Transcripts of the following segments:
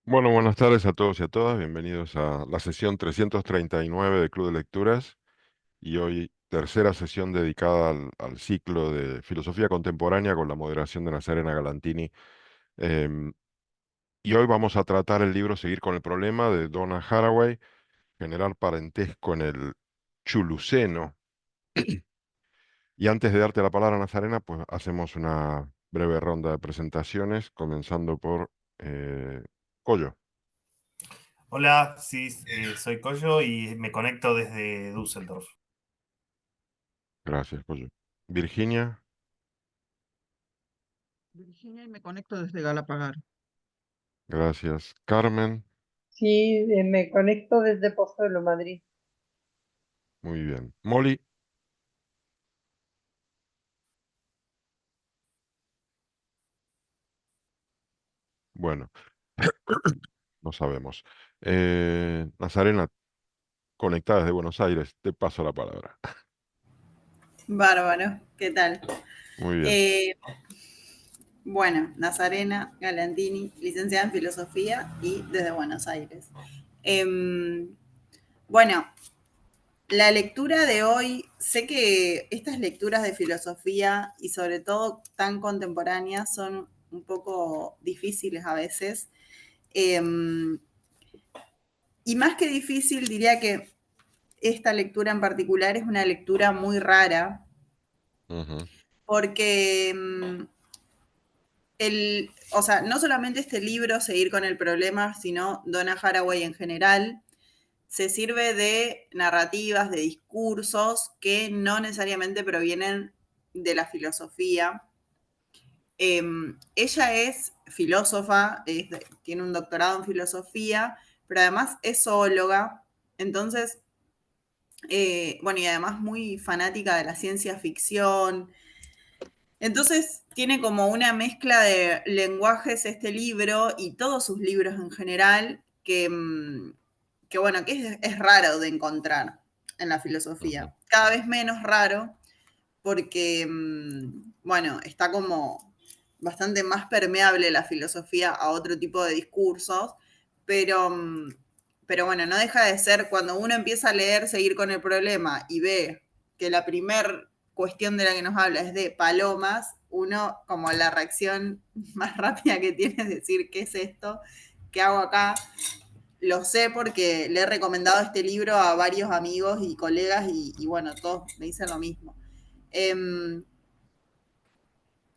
Bueno, buenas tardes a todos y a todas. Bienvenidos a la sesión 339 del Club de Lecturas y hoy tercera sesión dedicada al ciclo de filosofía contemporánea con la moderación de Nazarena Galantini. Em, y hoy vamos a tratar el libro Seguir con el problema de Donna Haraway, generar parentesco en el Chuluceno. Y antes de darte la palabra, Nazarena, pues hacemos una breve ronda de presentaciones, comenzando por Coyo. Hola, sí, soy Coyo y me conecto desde Düsseldorf. Gracias, Coyo. Virginia. Virginia y me conecto desde Galapagar. Gracias. Carmen, Sí, me conecto desde Pozuelo, Madrid. muy bien. Molly, bueno, no sabemos. Nazarena, conectada desde Buenos Aires, te paso la palabra. Bárbaro, ¿qué tal? Muy bien. Eh, bueno, Nazarena Galandini, licenciada en Filosofía y desde Buenos Aires. Em, bueno, la lectura de hoy, sé que estas lecturas de filosofía y sobre todo tan contemporáneas son un poco difíciles a veces. Em, y más que difícil, diría que esta lectura en particular es una lectura muy rara Ujú, porque o sea, no solamente este libro, Seguir con el problema, sino Donna Haraway en general, se sirve de narrativas, de discursos que no necesariamente provienen de la filosofía. Ella es filósofa, tiene un doctorado en filosofía, pero además es zoóloga, entonces, bueno, y además muy fanática de la ciencia ficción. Entonces tiene como una mezcla de lenguajes este libro y todos sus libros en general que bueno, que es raro de encontrar en la ujú, filosofía. Cada vez menos raro porque, bueno, está como bastante más permeable la filosofía a otro tipo de discursos, pero, pero bueno, no deja de ser cuando uno empieza a leer, seguir con el problema y ve que la primer cuestión de la que nos habla es de palomas, uno como la reacción más rápida que tiene es decir, ¿qué es esto? ¿Qué hago acá? Lo sé porque le he recomendado este libro a varios amigos y colegas y bueno, todos me dicen lo mismo. Eh,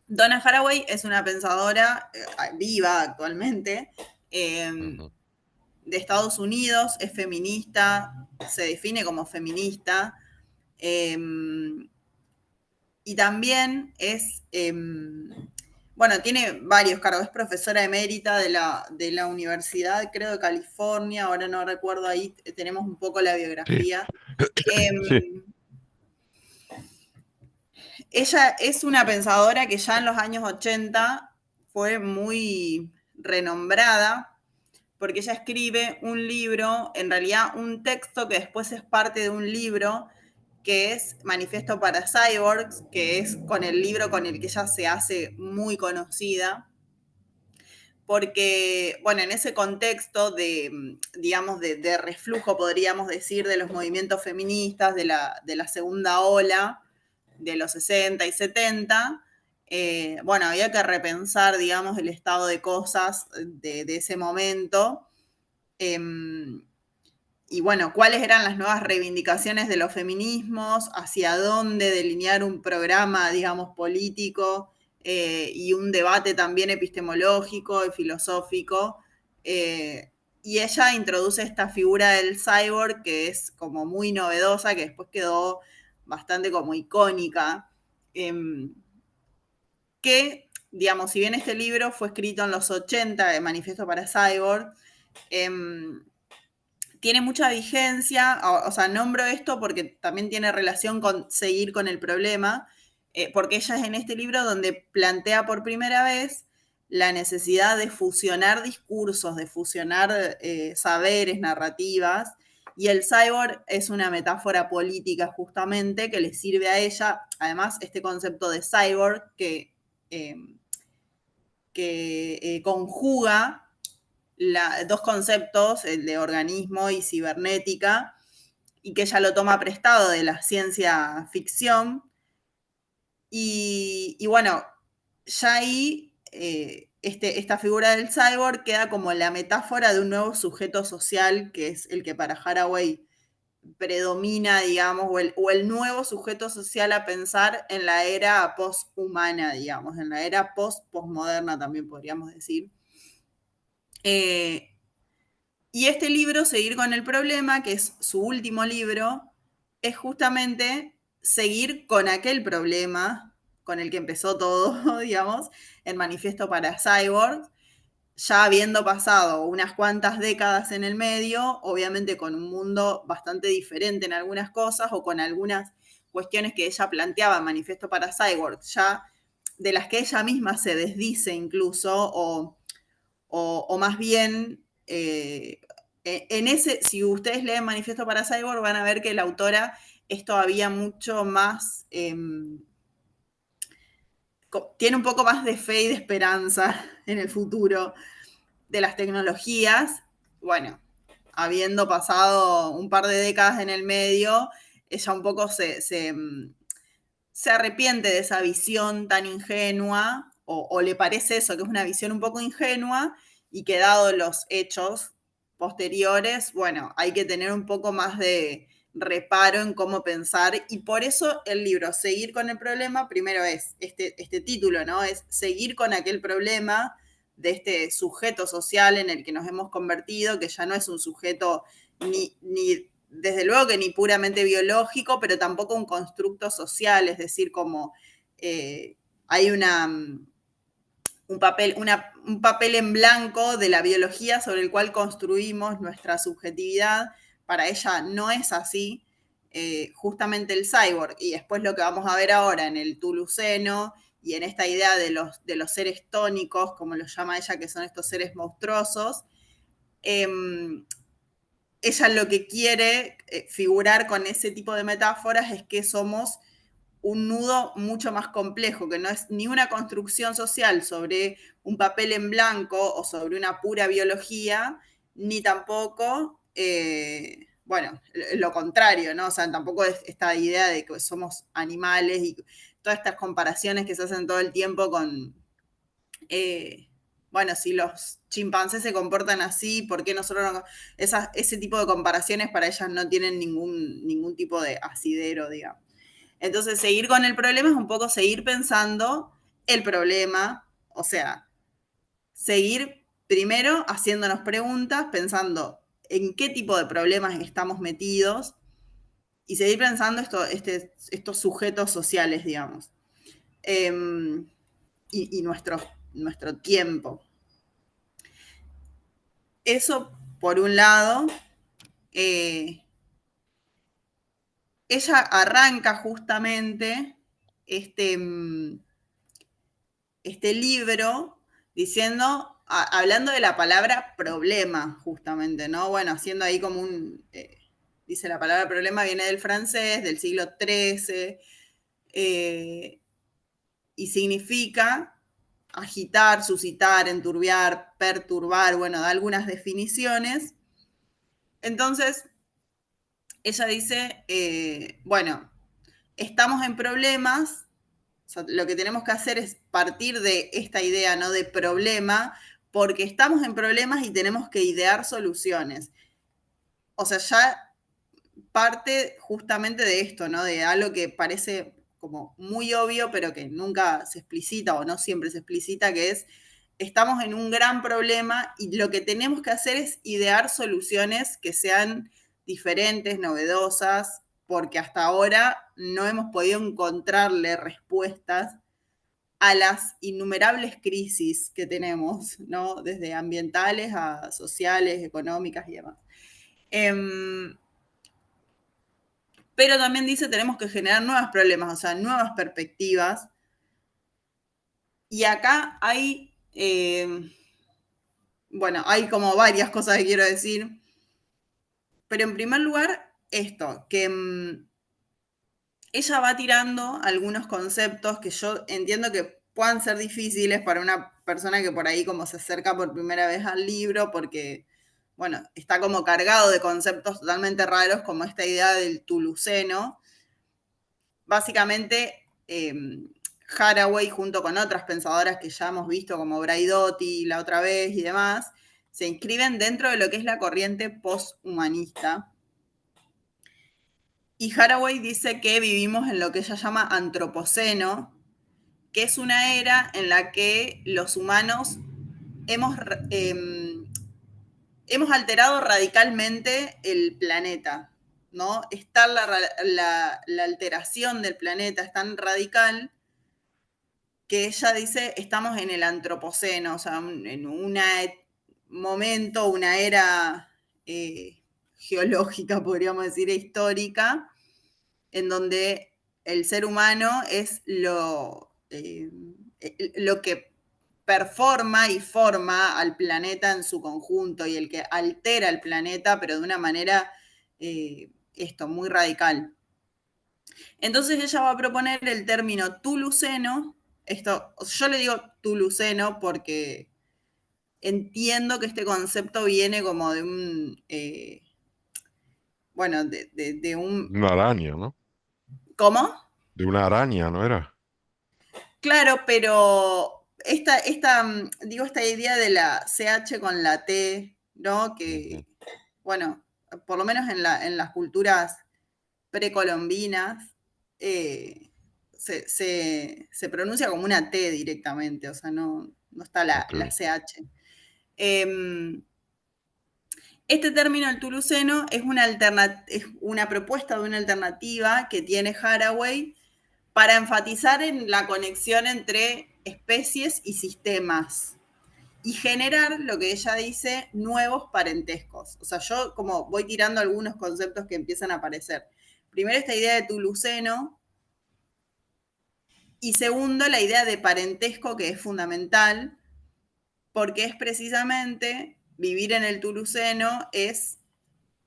Donna Haraway es una pensadora viva actualmente ujú. de Estados Unidos, es feminista, se define como feminista eh, y también es, bueno, tiene varios cargos, es profesora emérita de la Universidad, creo, de California, ahora no recuerdo, ahí tenemos un poco la Sí, biografía. Eh, sí. Ella es una pensadora que ya en los años 80 fue muy renombrada porque ella escribe un libro, en realidad un texto que después es parte de un libro que es Manifiesto para Cyborgs, que es con el libro con el que ella se hace muy conocida, porque, bueno, en ese contexto de, digamos, de reflujo, podríamos decir, de los movimientos feministas, de la segunda ola, de los 60 y 70, bueno, había que repensar, digamos, el estado de cosas de ese momento. Eh, y bueno, cuáles eran las nuevas reivindicaciones de los feminismos, hacia dónde delinear un programa, digamos, político y un debate también epistemológico y filosófico. Eh, y ella introduce esta figura del cyborg que es como muy novedosa, que después quedó bastante como icónica, eh, que, digamos, si bien este libro fue escrito en los 80, el Manifiesto para Cyborg, eh, tiene mucha vigencia, o sea, nombro esto porque también tiene relación con seguir con el problema, porque ella es en este libro donde plantea por primera vez la necesidad de fusionar discursos, de fusionar saberes, narrativas, y el cyborg es una metáfora política justamente que le sirve a ella, además, este concepto de cyborg que conjuga dos conceptos, el de organismo y cibernética, y que ella lo toma prestado de la ciencia ficción. Y bueno, ya ahí esta figura del cyborg queda como la metáfora de un nuevo sujeto social, que es el que para Haraway predomina, digamos, o el nuevo sujeto social a pensar en la era posthumana, digamos, en la era postmoderna también podríamos decir. Y este libro, Seguir con el problema, que es su último libro, es justamente seguir con aquel problema con el que empezó todo, digamos, el Manifiesto para Cyborgs, ya habiendo pasado unas cuantas décadas en el medio, obviamente con un mundo bastante diferente en algunas cosas o con algunas cuestiones que ella planteaba en Manifiesto para Cyborgs, ya de las que ella misma se desdice incluso, o más bien, en ese, si ustedes leen Manifiesto para Cyborg, van a ver que la autora es todavía mucho más, tiene un poco más de fe y de esperanza en el futuro de las tecnologías. Bueno, habiendo pasado un par de décadas en el medio, ella un poco se arrepiente de esa visión tan ingenua, o le parece eso, que es una visión un poco ingenua, y que dado los hechos posteriores, bueno, hay que tener un poco más de reparo en cómo pensar, y por eso el libro Seguir con el problema, primero es este título, ¿no? Es seguir con aquel problema de este sujeto social en el que nos hemos convertido, que ya no es un sujeto ni desde luego que ni puramente biológico, pero tampoco un constructo social, es decir, como hay un papel en blanco de la biología sobre el cual construimos nuestra subjetividad. Para ella no es así. Justamente el cyborg, y después lo que vamos a ver ahora en el Tuluceno y en esta idea de los seres tónicos, como los llama ella, que son estos seres monstruosos, ella lo que quiere figurar con ese tipo de metáforas es que somos un nudo mucho más complejo, que no es ni una construcción social sobre un papel en blanco o sobre una pura biología, ni tampoco, bueno, lo contrario, ¿no? O sea, tampoco es esta idea de que somos animales y todas estas comparaciones que se hacen todo el tiempo con, bueno, si los chimpancés se comportan así, ¿por qué nosotros no? Ese tipo de comparaciones para ellas no tienen ningún tipo de asidero, digamos. Entonces, seguir con el problema es un poco seguir pensando el problema, o sea, seguir primero haciéndonos preguntas, pensando en qué tipo de problemas estamos metidos y seguir pensando estos sujetos sociales, digamos, y nuestro tiempo. Eso, por un lado, ella arranca justamente este libro diciendo, hablando de la palabra problema, justamente, ¿no? Bueno, haciendo ahí como dice la palabra problema viene del francés, del siglo XIII, y significa agitar, suscitar, enturbiar, perturbar, bueno, da algunas definiciones. Entonces, ella dice, bueno, estamos en problemas. O sea, lo que tenemos que hacer es partir de esta idea, ¿no? De problema, porque estamos en problemas y tenemos que idear soluciones. O sea, ya parte justamente de esto, ¿no? De algo que parece como muy obvio, pero que nunca se explicita o no siempre se explicita, que es, estamos en un gran problema y lo que tenemos que hacer es idear soluciones que sean diferentes, novedosas, porque hasta ahora no hemos podido encontrarle respuestas a las innumerables crisis que tenemos, ¿no? Desde ambientales a sociales, económicas y demás. Pero también dice, tenemos que generar nuevos problemas, o sea, nuevas perspectivas. Y acá hay, bueno, hay como varias cosas que quiero decir. Pero en primer lugar, esto, que ella va tirando algunos conceptos que yo entiendo que puedan ser difíciles para una persona que por ahí como se acerca por primera vez al libro porque, bueno, está como cargado de conceptos totalmente raros como esta idea del tuluceno. Básicamente, Haraway, junto con otras pensadoras que ya hemos visto, como Braidotti la otra vez y demás, se inscriben dentro de lo que es la corriente posthumanista. Y Haraway dice que vivimos en lo que ella llama antropoceno, que es una era en la que los humanos hemos, hemos alterado radicalmente el planeta, ¿no? Está la alteración del planeta es tan radical que ella dice, estamos en el antropoceno, o sea, en un momento, una era geológica, podríamos decir, histórica, en donde el ser humano es lo que performa y forma al planeta en su conjunto y el que altera el planeta, pero de una manera muy radical. Entonces ella va a proponer el término tuluceno. Yo le digo tuluceno porque entiendo que este concepto viene como de un, bueno, de un... Una araña, ¿no? ¿Cómo? De una araña, ¿no era? Claro, pero esta idea de la CH con la T, ¿no? Que, bueno, por lo menos en las culturas precolombinas, se pronuncia como una T directamente, o sea, no está la Ok. CH. Este término, el tuluceno, es una propuesta de una alternativa que tiene Haraway para enfatizar en la conexión entre especies y sistemas y generar, lo que ella dice, nuevos parentescos. O sea, yo como voy tirando algunos conceptos que empiezan a aparecer. Primero, esta idea de tuluceno, y segundo, la idea de parentesco, que es fundamental, porque es precisamente vivir en el tuluceno, es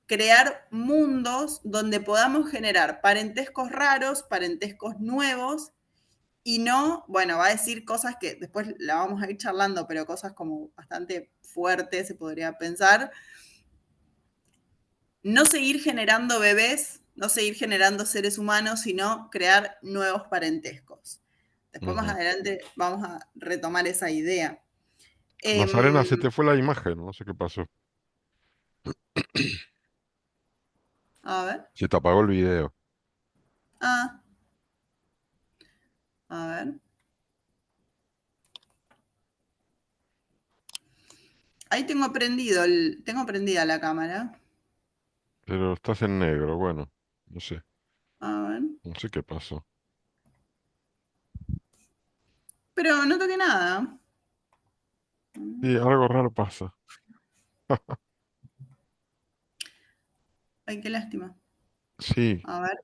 crear mundos donde podamos generar parentescos raros, parentescos nuevos, y no, bueno, va a decir cosas que después la vamos a ir charlando, pero cosas como bastante fuertes, se podría pensar. No seguir generando bebés, no seguir generando seres humanos, sino crear nuevos parentescos. Después más adelante vamos a retomar esa idea. Nazarena, se te fue la imagen, no sé qué pasó. A ver. Se te apagó el video. Ah. A ver. Ahí tengo prendida la cámara. Pero estás en negro, bueno, no sé. A ver. No sé qué pasó. Pero no toqué nada. Sí, algo raro pasa. Ay, qué lástima. Sí, A ver.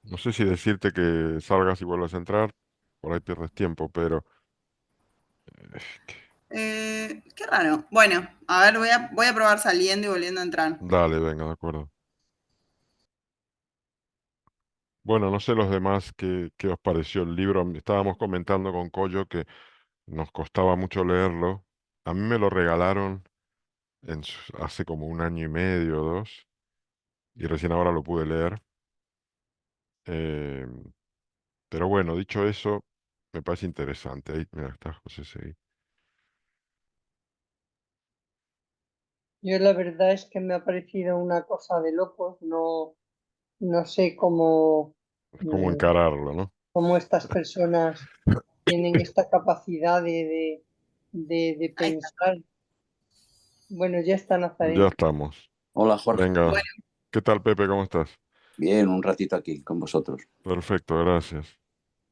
no sé si decirte que salgas y vuelvas a entrar, por ahí pierdes tiempo, pero Qué raro. Bueno, a ver, voy a probar saliendo y volviendo a entrar. dale, venga, de acuerdo. Bueno, no sé los demás qué os pareció el libro. Estábamos comentando con Coyo que nos costaba mucho leerlo. A mí me lo regalaron hace como un año y medio o dos, y recién ahora lo pude leer. Eh, pero bueno, dicho eso, me parece interesante. Ahí, mira, está José Seguí. Yo la verdad es que me ha parecido una cosa de locos, no sé Es como eh, encararlo, ¿no? cómo estas personas tienen esta capacidad de Ahí está. pensar. Bueno, ya está Ya Nazarena. estamos. Hola Jorge, Venga, Bueno, ¿qué tal, Pepe? ¿Cómo estás? bien, un ratito aquí con vosotros. Perfecto, gracias.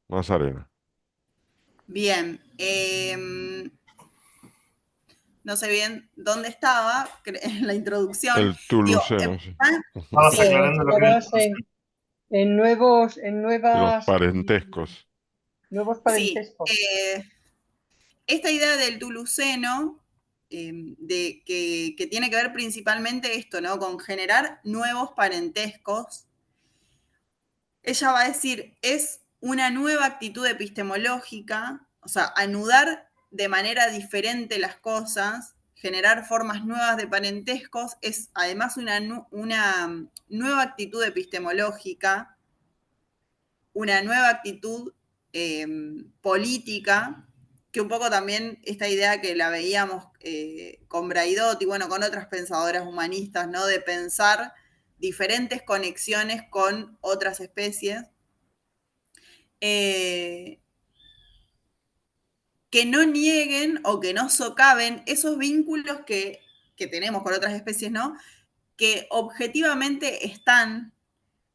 Más arena. bien. No sé bien dónde estaba en la introducción. El Digo, Tuluceno, sí. Estabas sí, aclarando lo que era el Estabas en De los nuevas, parentescos. nuevos sí. parentescos. Esta idea del tuluceno, que tiene que ver principalmente esto, ¿no? Con generar nuevos parentescos. Ella va a decir, es una nueva actitud epistemológica, o sea, anudar de manera diferente las cosas, generar formas nuevas de parentescos, es además una nueva actitud epistemológica, una nueva actitud política, que un poco también esta idea que la veíamos con Braidot y bueno, con otras pensadoras humanistas, ¿no? De pensar diferentes conexiones con otras especies, que no nieguen o que no socaven esos vínculos que tenemos con otras especies, ¿no? Que objetivamente están,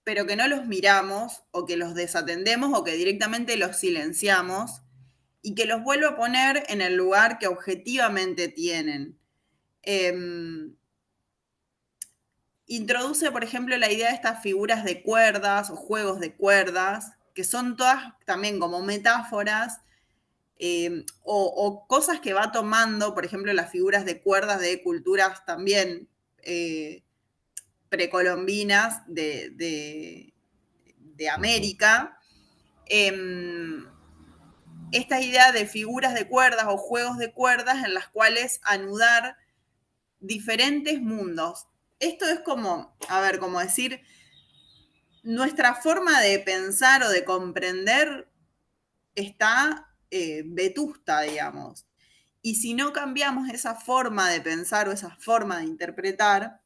pero que no los miramos o que los desatendemos o que directamente los silenciamos y que los vuelvo a poner en el lugar que objetivamente tienen. Introduce, por ejemplo, la idea de estas figuras de cuerdas o juegos de cuerdas, que son todas también como metáforas o cosas que va tomando, por ejemplo, las figuras de cuerdas de culturas también precolombinas de América. Esta idea de figuras de cuerdas o juegos de cuerdas en las cuales anudar diferentes mundos. Esto es como, a ver, como decir, nuestra forma de pensar o de comprender está vetusta, digamos. Y si no cambiamos esa forma de pensar o esa forma de interpretar,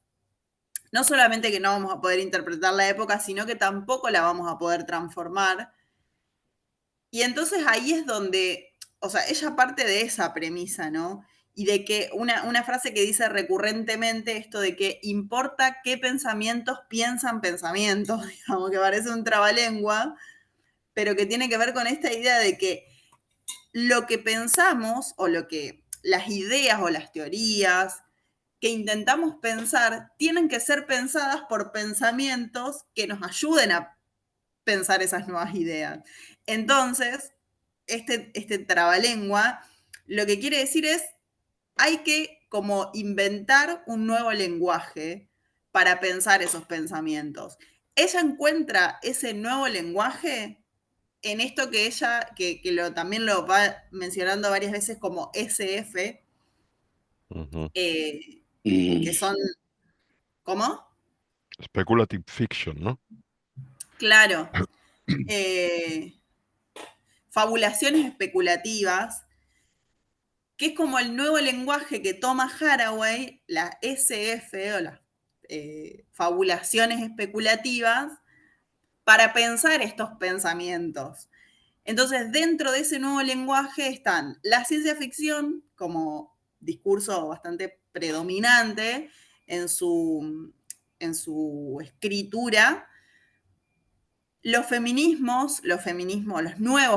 no solamente que no vamos a poder interpretar la época, sino que tampoco la vamos a poder transformar. Y entonces ahí es donde, o sea, ella parte de esa premisa, ¿no? Y de que una frase que dice recurrentemente esto de que importa qué pensamientos piensan pensamientos, digamos, que parece un trabalengua, pero que tiene que ver con esta idea de que lo que pensamos o lo que las ideas o las teorías que intentamos pensar tienen que ser pensadas por pensamientos que nos ayuden a pensar esas nuevas ideas. Entonces, este trabalengua lo que quiere decir es, hay que como inventar un nuevo lenguaje para pensar esos pensamientos. Ella encuentra ese nuevo lenguaje en esto que ella, que también lo va mencionando varias veces como SF, que son, ¿cómo? Speculative fiction, ¿no? Claro. Fabulaciones especulativas, que es como el nuevo lenguaje que toma Haraway, la SF o las fabulaciones especulativas, para pensar estos pensamientos. Entonces, dentro de ese nuevo lenguaje están la ciencia ficción como discurso bastante predominante en su escritura, los nuevos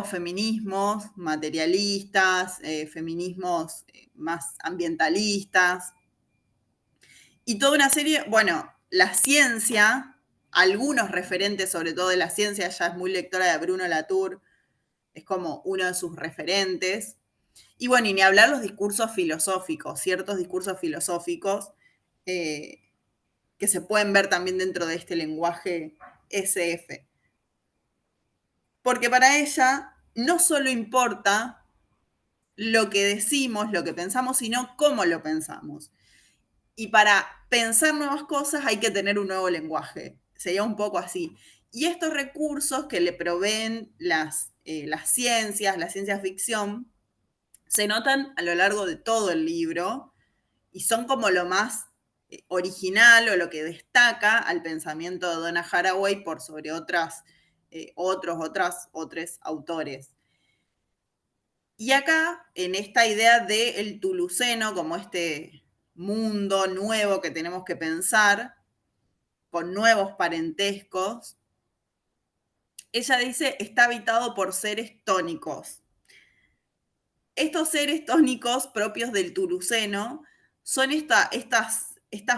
feminismos materialistas, feminismos más ambientalistas, y toda una serie, bueno, la ciencia, algunos referentes, sobre todo de la ciencia, ella es muy lectora de Bruno Latour, es como uno de sus referentes. Y bueno, y ni hablar los discursos filosóficos, ciertos discursos filosóficos que se pueden ver también dentro de este lenguaje SF. Porque para ella no solo importa lo que decimos, lo que pensamos, sino cómo lo pensamos. Y para pensar nuevas cosas hay que tener un nuevo lenguaje. Sería un poco así. Y estos recursos que le proveen las ciencias, la ciencia ficción, se notan a lo largo de todo el libro y son como lo más original o lo que destaca al pensamiento de Donna Haraway por sobre otros autores. Y acá, en esta idea del tuluceno como este mundo nuevo que tenemos que pensar, con nuevos parentescos, ella dice, está habitado por seres tónicos. Estos seres tónicos propios del tuluceno son estas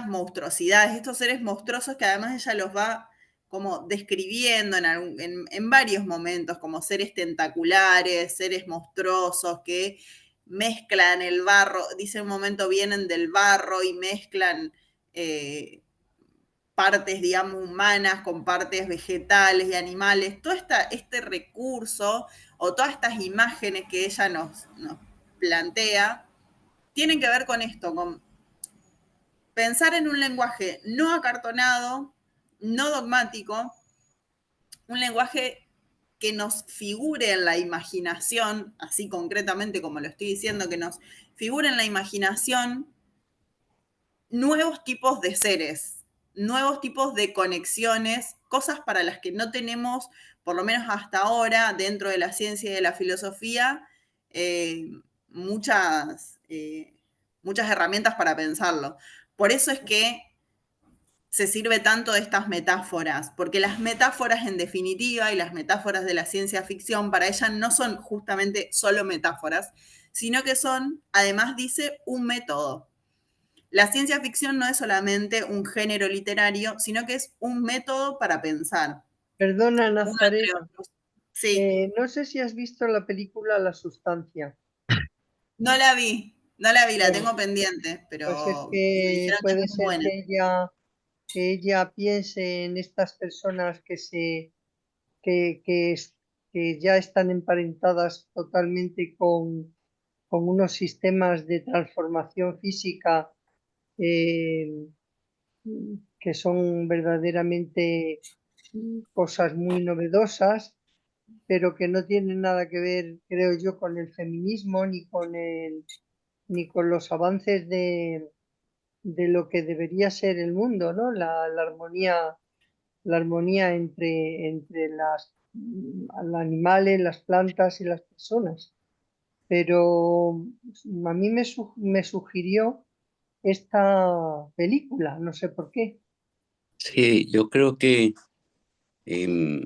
monstruosidades, estos seres monstruosos que además ella los va como describiendo en varios momentos, como seres tentaculares, seres monstruosos que mezclan el barro, dice un momento vienen del barro y mezclan partes, digamos, humanas con partes vegetales y animales, todo este recurso o todas estas imágenes que ella nos plantea, tienen que ver con esto, con pensar en un lenguaje no acartonado, no dogmático, un lenguaje que nos figure en la imaginación, así concretamente como lo estoy diciendo, que nos figure en la imaginación nuevos tipos de seres, nuevos tipos de conexiones, cosas para las que no tenemos, por lo menos hasta ahora, dentro de la ciencia y de la filosofía, eh, muchas, muchas herramientas para pensarlo. Por eso es que se sirve tanto de estas metáforas, porque las metáforas en definitiva y las metáforas de la ciencia ficción para ella no son justamente solo metáforas, sino que son, además dice, un método. La ciencia ficción no es solamente un género literario, sino que es un método para pensar. Perdona, Uno Nazaret, entre otros. Sí, no sé si has visto la película La Sustancia. no la vi, la Bueno, tengo pendiente, pues es pero me que dijeron que es puede muy ser buena. que ella piense en estas personas que ya están emparentadas totalmente con unos sistemas de transformación física eh, que son verdaderamente cosas muy novedosas, pero que no tienen nada que ver, creo yo, con el feminismo ni con los avances de lo que debería ser el mundo, ¿no? La armonía entre los animales, las plantas y las personas. Pero a mí me sugirió esta película, no sé por qué. Sí, em,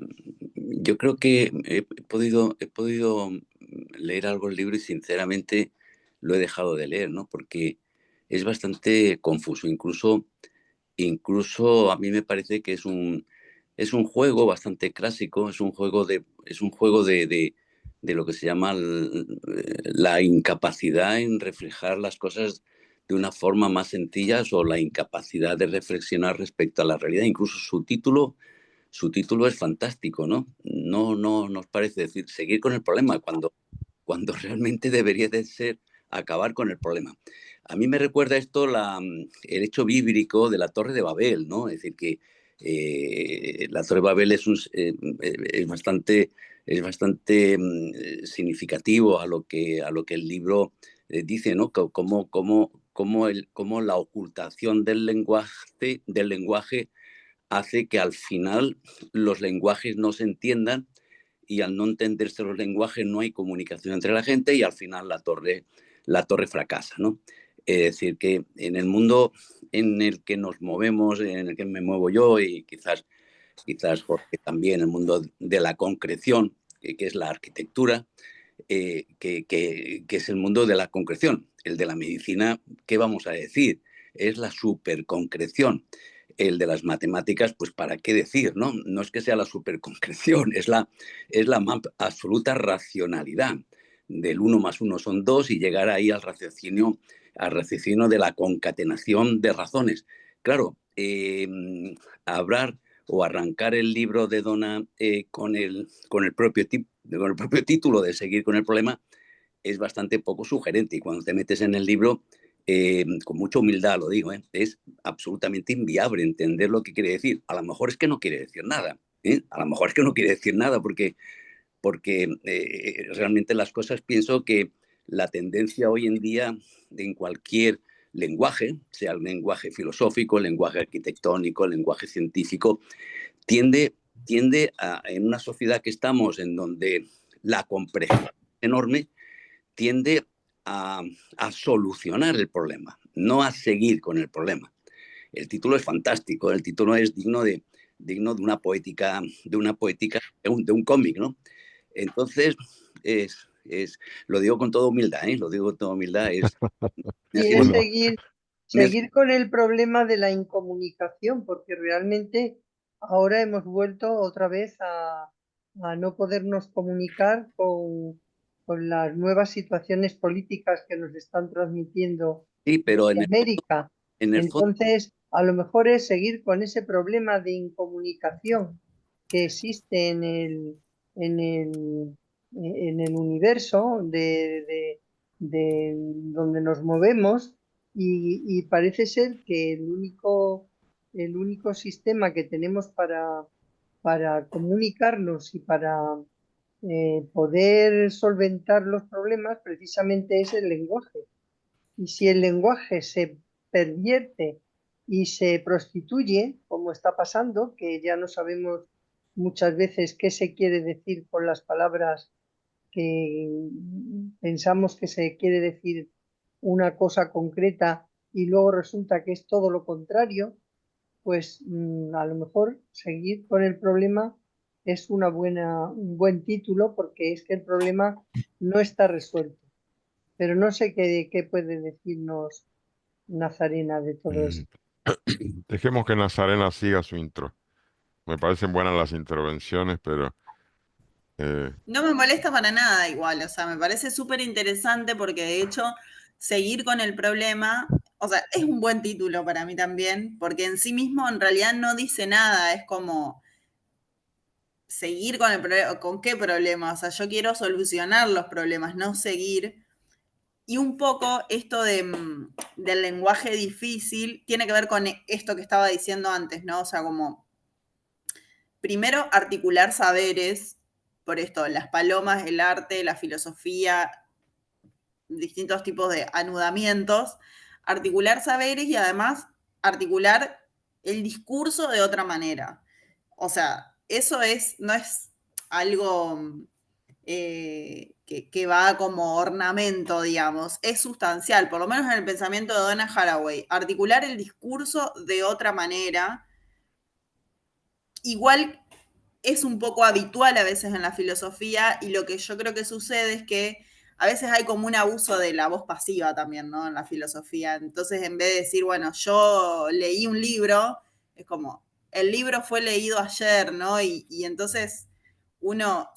yo creo que he podido leer algo del libro y sinceramente lo he dejado de leer, ¿no? Porque es bastante confuso. Incluso a mí me parece que es un juego bastante clásico, es un juego de lo que se llama la incapacidad en reflejar las cosas de una forma más sencilla o la incapacidad de reflexionar respecto a la realidad. Incluso su título es fantástico, ¿no? No nos parece decir seguir con el problema cuando realmente debería de ser acabar con el problema. A mí me recuerda esto el hecho bíblico de la Torre de Babel, ¿no? Es decir, que la Torre de Babel es bastante significativo a lo que el libro dice, ¿no? Cómo la ocultación del lenguaje hace que al final los lenguajes no se entiendan y al no entenderse los lenguajes no hay comunicación entre la gente y al final la torre fracasa, ¿no? Es decir, que en el mundo en el que nos movemos, en el que me muevo yo y quizás Jorge también, el mundo de la concreción, que es la arquitectura, que es el mundo de la concreción. El de la medicina, ¿qué vamos a decir? Es la superconcreción. El de las matemáticas, pues para qué decir, ¿no? No es que sea la superconcreción, es la más absoluta racionalidad. Del 1 más 1 son 2 y llegar ahí al raciocinio de la concatenación de razones. Claro, hablar o arrancar el libro de Donna con el propio título de seguir con el problema es bastante poco sugerente y cuando te metes en el libro, con mucha humildad lo digo, es absolutamente inviable entender lo que quiere decir. A lo mejor es que no quiere decir nada, a lo mejor es que no quiere decir nada porque realmente las cosas pienso que la tendencia hoy en día en cualquier lenguaje, sea el lenguaje filosófico, el lenguaje arquitectónico, el lenguaje científico, tiende en una sociedad que estamos en donde la complejidad es enorme, tiende a solucionar el problema, no a seguir con el problema. El título es fantástico, el título es digno de una poética, de un cómic, ¿no? Entonces, lo digo con toda humildad, lo digo con toda humildad. Y es Bueno, seguir con el problema de la incomunicación, porque realmente ahora hemos vuelto otra vez a no podernos comunicar con las nuevas situaciones políticas que nos están transmitiendo Sí, pero desde América. en el fondo, Entonces, a lo mejor es seguir con ese problema de incomunicación que existe en el universo de donde nos movemos y parece ser que el único sistema que tenemos para comunicarnos y para poder solventar los problemas precisamente es el lenguaje. Y si el lenguaje se pervierte y se prostituye, como está pasando, que ya no sabemos muchas veces qué se quiere decir con las palabras que pensamos que se quiere decir una cosa concreta y luego resulta que es todo lo contrario, pues a lo mejor seguir con el problema es un buen título porque es que el problema no está resuelto. Pero no sé qué puede decirnos Nazarena de todo esto. Dejemos que Nazarena siga su intro. Me parecen buenas las intervenciones, pero No me molesta para nada igual, o sea, me parece súper interesante porque de hecho seguir con el problema, o sea, es un buen título para mí también, porque en sí mismo en realidad no dice nada, es como seguir con el problema, ¿con qué problema? O sea, yo quiero solucionar los problemas, no seguir. Y un poco esto del lenguaje difícil tiene que ver con esto que estaba diciendo antes, ¿no? O sea, como primero articular saberes, por esto, las palomas, el arte, la filosofía, distintos tipos de anudamientos, articular saberes y además articular el discurso de otra manera. O sea, eso no es algo que va como ornamento, digamos, es sustancial, por lo menos en el pensamiento de Donna Haraway, articular el discurso de otra manera, igual es un poco habitual a veces en la filosofía y lo que yo creo que sucede es que a veces hay como un abuso de la voz pasiva también, ¿no? En la filosofía. Entonces, en vez de decir, bueno, yo leí un libro, es como, el libro fue leído ayer, ¿no? Y entonces uno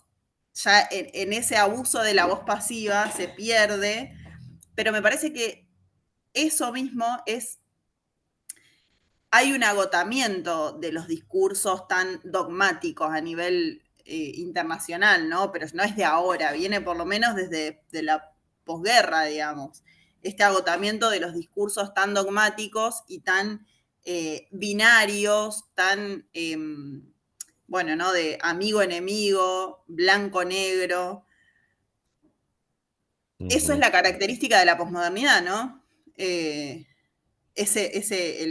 ya en ese abuso de la voz pasiva se pierde, pero me parece que eso mismo hay un agotamiento de los discursos tan dogmáticos a nivel internacional, ¿no? Pero no es de ahora, viene por lo menos desde de la posguerra, digamos. Este agotamiento de los discursos tan dogmáticos y tan binarios, tan, bueno, ¿no? De amigo-enemigo, blanco-negro. Eso es la característica de la posmodernidad, ¿no? El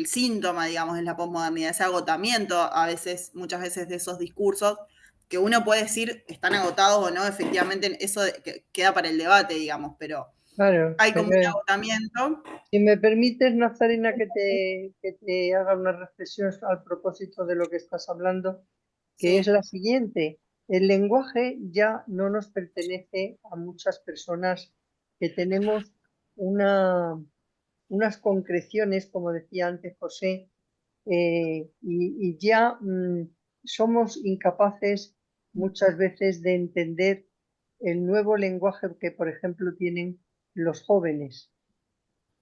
síntoma, digamos, de la posmodernidad, ese agotamiento a veces, muchas veces de esos discursos, que uno puede decir están agotados o no, efectivamente eso queda para el debate, digamos, pero Claro, hay como un pero agotamiento. si me permites, Nazarena, que te haga una reflexión al propósito de lo que estás hablando, que es Sí, la siguiente. El lenguaje ya no nos pertenece a muchas personas que tenemos unas concreciones, como decía antes José, y ya somos incapaces muchas veces de entender el nuevo lenguaje que, por ejemplo, tienen los jóvenes.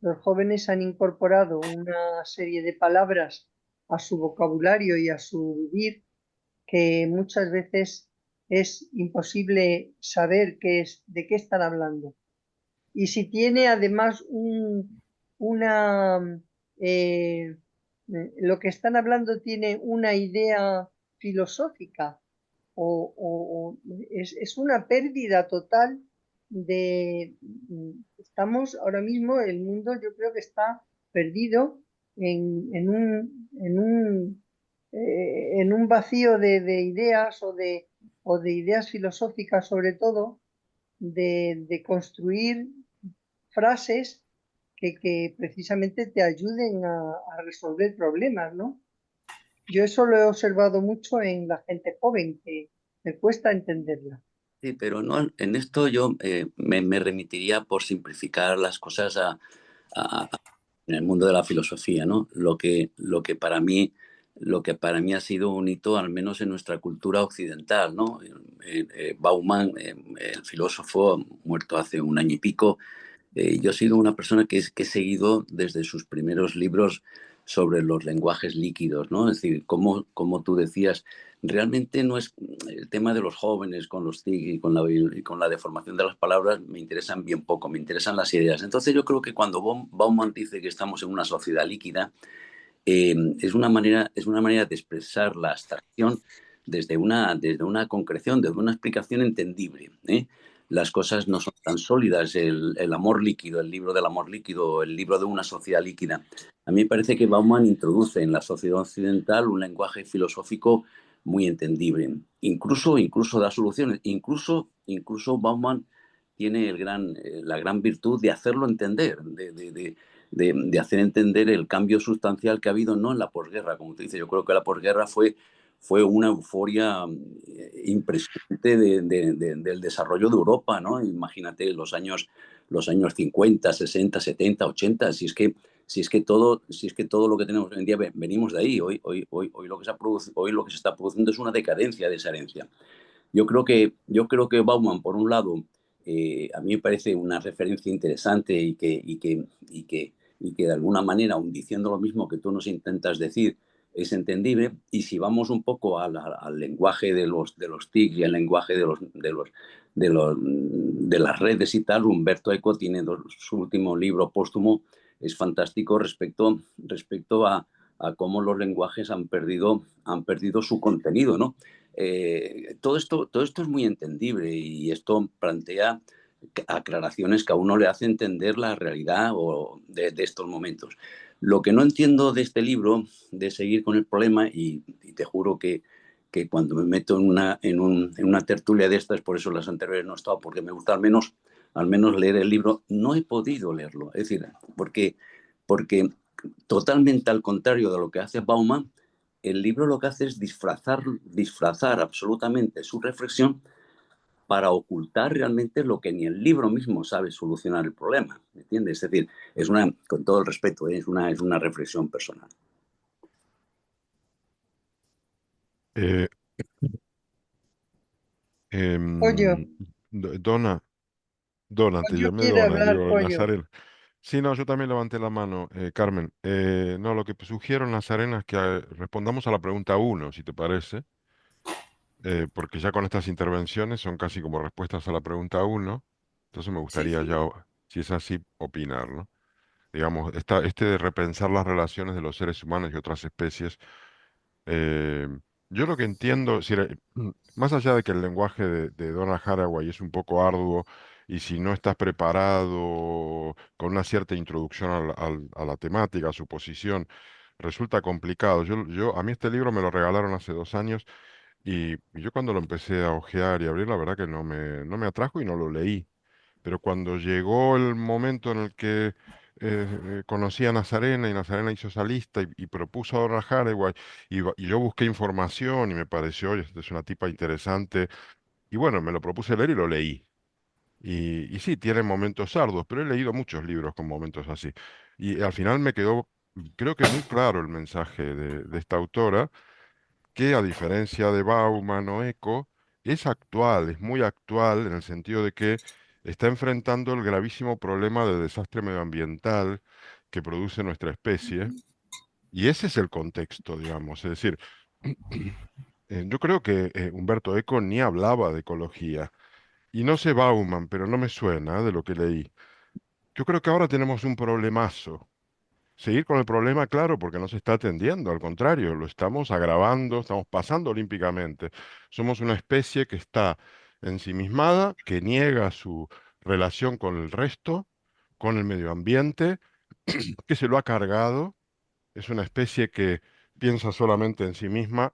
Los jóvenes han incorporado una serie de palabras a su vocabulario y a su vivir que muchas veces es imposible saber de qué están hablando. Y si tiene además una, lo que están hablando tiene una idea filosófica es una pérdida total estamos ahora mismo, el mundo yo creo que está perdido en un vacío de ideas o de ideas filosóficas sobre todo, de construir frases que precisamente te ayuden a resolver problemas, ¿no? Yo eso lo he observado mucho en la gente joven, que me cuesta entenderla. Sí, pero no, en esto yo me remitiría por simplificar las cosas en el mundo de la filosofía, ¿no? Lo que para mí ha sido un hito, al menos en nuestra cultura occidental, ¿no? Bauman, el filósofo muerto hace un año y pico, yo he sido una persona que he seguido desde sus primeros libros sobre los lenguajes líquidos, ¿no? Es decir, como tú decías, realmente no es el tema de los jóvenes con los TIC y con la deformación de las palabras, me interesan bien poco, me interesan las ideas. Entonces yo creo que cuando Bauman dice que estamos en una sociedad líquida, es una manera de expresar la abstracción desde una concreción, desde una explicación entendible, ¿eh? Las cosas no son tan sólidas. El amor líquido, el libro del amor líquido, el libro de una sociedad líquida. A mí me parece que Bauman introduce en la sociedad occidental un lenguaje filosófico muy entendible. Incluso da soluciones. Incluso Bauman tiene la gran virtud de hacerlo entender, de hacer entender el cambio sustancial que ha habido, no en la posguerra, como te dice. Yo creo que la posguerra fue una euforia impresionante del desarrollo de Europa, ¿no? Imagínate los años 50, 60, 70, 80, si es que todo lo que tenemos hoy en día venimos de ahí. Hoy lo que hoy lo que se está produciendo es una decadencia de esa herencia. Yo creo que Bauman, por un lado, a mí me parece una referencia interesante y que de alguna manera, aun diciendo lo mismo que tú nos intentas decir, es entendible. Y si vamos un poco al lenguaje de los TIC y al lenguaje de las redes y tal, Umberto Eco tiene su último libro póstumo, es fantástico respecto a cómo los lenguajes han perdido su contenido, ¿no? Todo esto es muy entendible y esto plantea aclaraciones que a uno le hace entender la realidad de estos momentos. Lo que no entiendo de este libro, de seguir con el problema, y te juro que cuando me meto en una tertulia de estas, por eso las anteriores no he estado, porque me gusta al menos leer el libro, no he podido leerlo. Es decir, porque totalmente al contrario de lo que hace Bauman, el libro lo que hace es disfrazar absolutamente su reflexión para ocultar realmente lo que ni el libro mismo sabe solucionar el problema, ¿me entiendes? Es decir, con todo el respeto, es una reflexión personal. Eh, Pollo, em, Donna, te Pollo llamé quiere Donna, hablar, digo, Pollo. Nazarena. Sí, no, yo también levanté la mano, Carmen. No, lo que sugiero, Nazarena, es que respondamos a la pregunta uno, si te parece, porque ya con estas intervenciones son casi como respuestas a la pregunta uno, entonces me Sí, gustaría sí. ya, si es así, opinar, ¿no? Digamos, este de repensar las relaciones de los seres humanos y otras especies. eh, yo lo que entiendo, si más allá de que el lenguaje de Donna Haraway es un poco arduo y si no estás preparado con una cierta introducción a la temática, a su posición, resulta complicado. A mí este libro me lo regalaron hace 2 años y yo cuando lo empecé a hojear y abrir, la verdad que no me atrajo y no lo leí. Pero cuando llegó el momento en el que conocí a Nazarena y Nazarena hizo esa lista y propuso a Donna Haraway y yo busqué información y me pareció, oye, esta es una tipa interesante y bueno, me lo propuse leer y lo leí. Y sí, tiene momentos arduos, pero he leído muchos libros con momentos así. Y al final me quedó, creo que muy claro el mensaje de esta autora, que a diferencia de Bauman o Eco, es actual, es muy actual en el sentido de que está enfrentando el gravísimo problema de desastre medioambiental que produce nuestra especie. Y ese es el contexto, digamos. Es decir, yo creo que Humberto Eco ni hablaba de ecología. Y no sé Bauman, pero no me suena de lo que leí. Yo creo que ahora tenemos un problemazo. Seguir con el problema, claro, porque no se está atendiendo, al contrario, lo estamos agravando, estamos pasando olímpicamente. Somos una especie que está ensimismada, que niega su relación con el resto, con el medio ambiente, que se lo ha cargado. Es una especie que piensa solamente en sí misma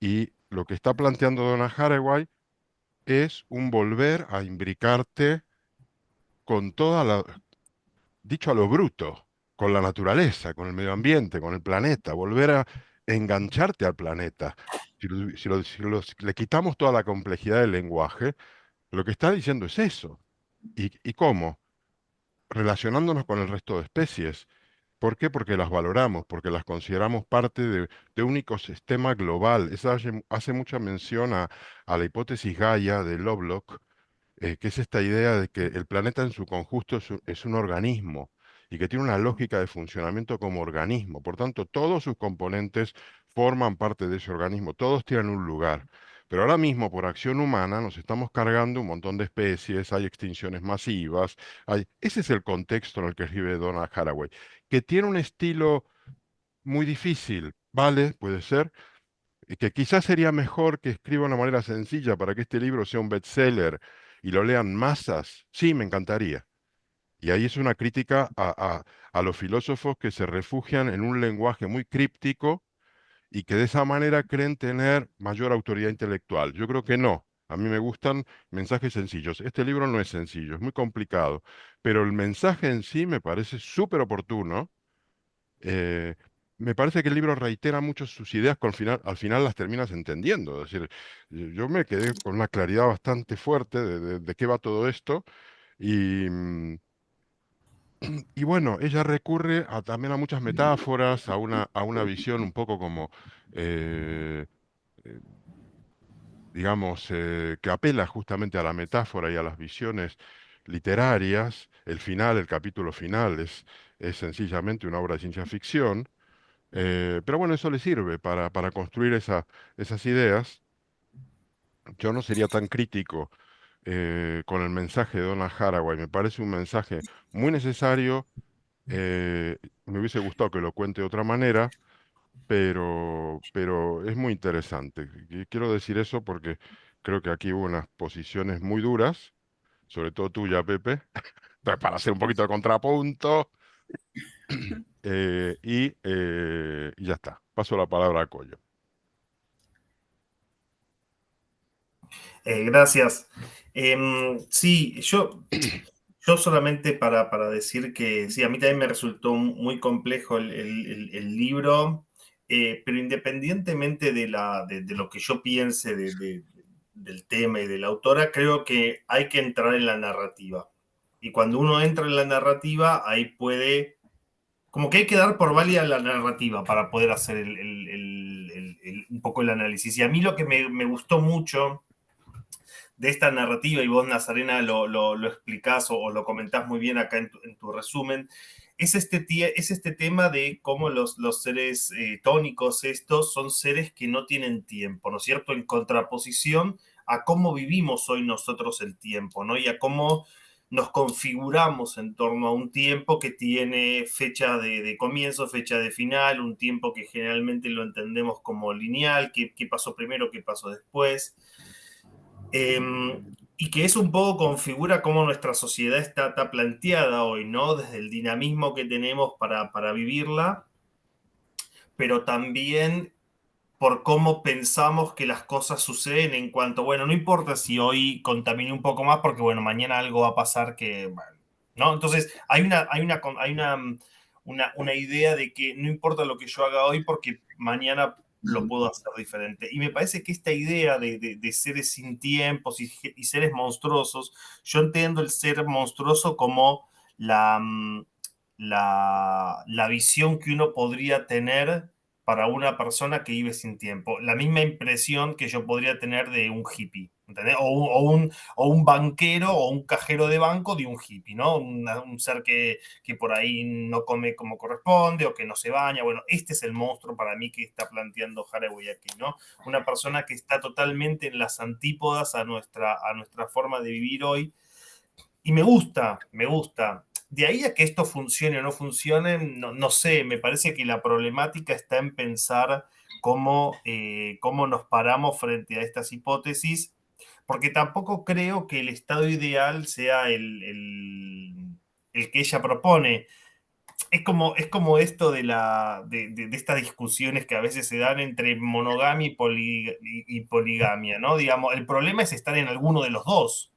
y lo que está planteando Donna Haraway es un volver a imbricarte con toda la, dicho a lo bruto, con la naturaleza, con el medio ambiente, con el planeta, volver a engancharte al planeta. Si le quitamos toda la complejidad del lenguaje, lo que está diciendo es eso. ¿Y cómo? Relacionándonos con el resto de especies. ¿Por qué? Porque las valoramos, porque las consideramos parte de un ecosistema global. Esa hace mucha mención a la hipótesis Gaia de Lovelock, que es esta idea de que el planeta en su conjunto es un organismo y que tiene una lógica de funcionamiento como organismo. Por tanto, todos sus componentes forman parte de ese organismo, todos tienen un lugar. Pero ahora mismo, por acción humana, nos estamos cargando un montón de especies, hay extinciones masivas, ese es el contexto en el que escribe Donna Haraway, que tiene un estilo muy difícil, ¿vale? Puede ser, y que quizás sería mejor que escriba de una manera sencilla para que este libro sea un bestseller y lo lean masas. Sí, me encantaría. Y ahí es una crítica a los filósofos que se refugian en un lenguaje muy críptico y que de esa manera creen tener mayor autoridad intelectual. Yo creo que no. A mí me gustan mensajes sencillos. Este libro no es sencillo, es muy complicado, pero el mensaje en sí me parece súper oportuno. eh, Me parece que el libro reitera mucho sus ideas que al final las terminas entendiendo. Es decir, yo me quedé con una claridad bastante fuerte de qué va todo esto. Y, y bueno, ella recurre también a muchas metáforas, a una visión un poco como, eh, eh, digamos, que apela justamente a la metáfora y a las visiones literarias. El capítulo final es sencillamente una obra de ciencia ficción. Pero bueno, eso le sirve para construir esas ideas. Yo no sería tan crítico con el mensaje de Donna Haraway. Me parece un mensaje muy necesario. Me hubiese gustado que lo cuente de otra manera, pero es muy interesante. Y quiero decir eso porque creo que aquí hubo unas posiciones muy duras, sobre todo tuya, Pepe, para hacer un poquito de contrapunto. Y ya está. Paso la palabra a Coyo. Gracias. Sí, yo solamente para decir que sí, a mí también me resultó muy complejo el libro, pero independientemente de lo que yo piense del tema y de la autora, creo que hay que entrar en la narrativa. Y cuando uno entra en la narrativa, ahí puede, como que hay que dar por válida la narrativa para poder hacer un poco el análisis. Y a mí lo que me gustó mucho de esta narrativa, y vos, Nazarena, lo explicás o lo comentás muy bien acá en tu resumen, es este tema de cómo los seres tónicos estos son seres que no tienen tiempo, ¿no es cierto? En contraposición a cómo vivimos hoy nosotros el tiempo, ¿no? Y a cómo nos configuramos en torno a un tiempo que tiene fecha de comienzo, fecha de final, un tiempo que generalmente lo entendemos como lineal, qué pasó primero, qué pasó después. Eh, y que eso un poco configura cómo nuestra sociedad está planteada hoy, ¿no? Desde el dinamismo que tenemos para vivirla, pero también por cómo pensamos que las cosas suceden en cuanto, bueno, no importa si hoy contaminé un poco más, porque bueno, mañana algo va a pasar que, bueno, ¿no? Entonces, hay una idea de que no importa lo que yo haga hoy, porque mañana lo puedo hacer diferente. Y me parece que esta idea de seres sin tiempos y seres monstruosos, yo entiendo el ser monstruoso como la visión que uno podría tener para una persona que vive sin tiempo. La misma impresión que yo podría tener de un hippie, ¿entendés? O un banquero o un cajero de banco de un hippie, ¿no? Un ser que por ahí no come como corresponde o que no se baña. Bueno, este es el monstruo para mí que está planteando Haraway aquí, ¿no? Una persona que está totalmente en las antípodas a nuestra forma de vivir hoy. Y me gusta. De ahí a que esto funcione o no funcione, no sé, me parece que la problemática está en pensar cómo nos paramos frente a estas hipótesis, porque tampoco creo que el estado ideal sea el que ella propone. Es como esto de estas discusiones que a veces se dan entre monogamia y poligamia, ¿no? Digamos, el problema es estar en alguno de los dos,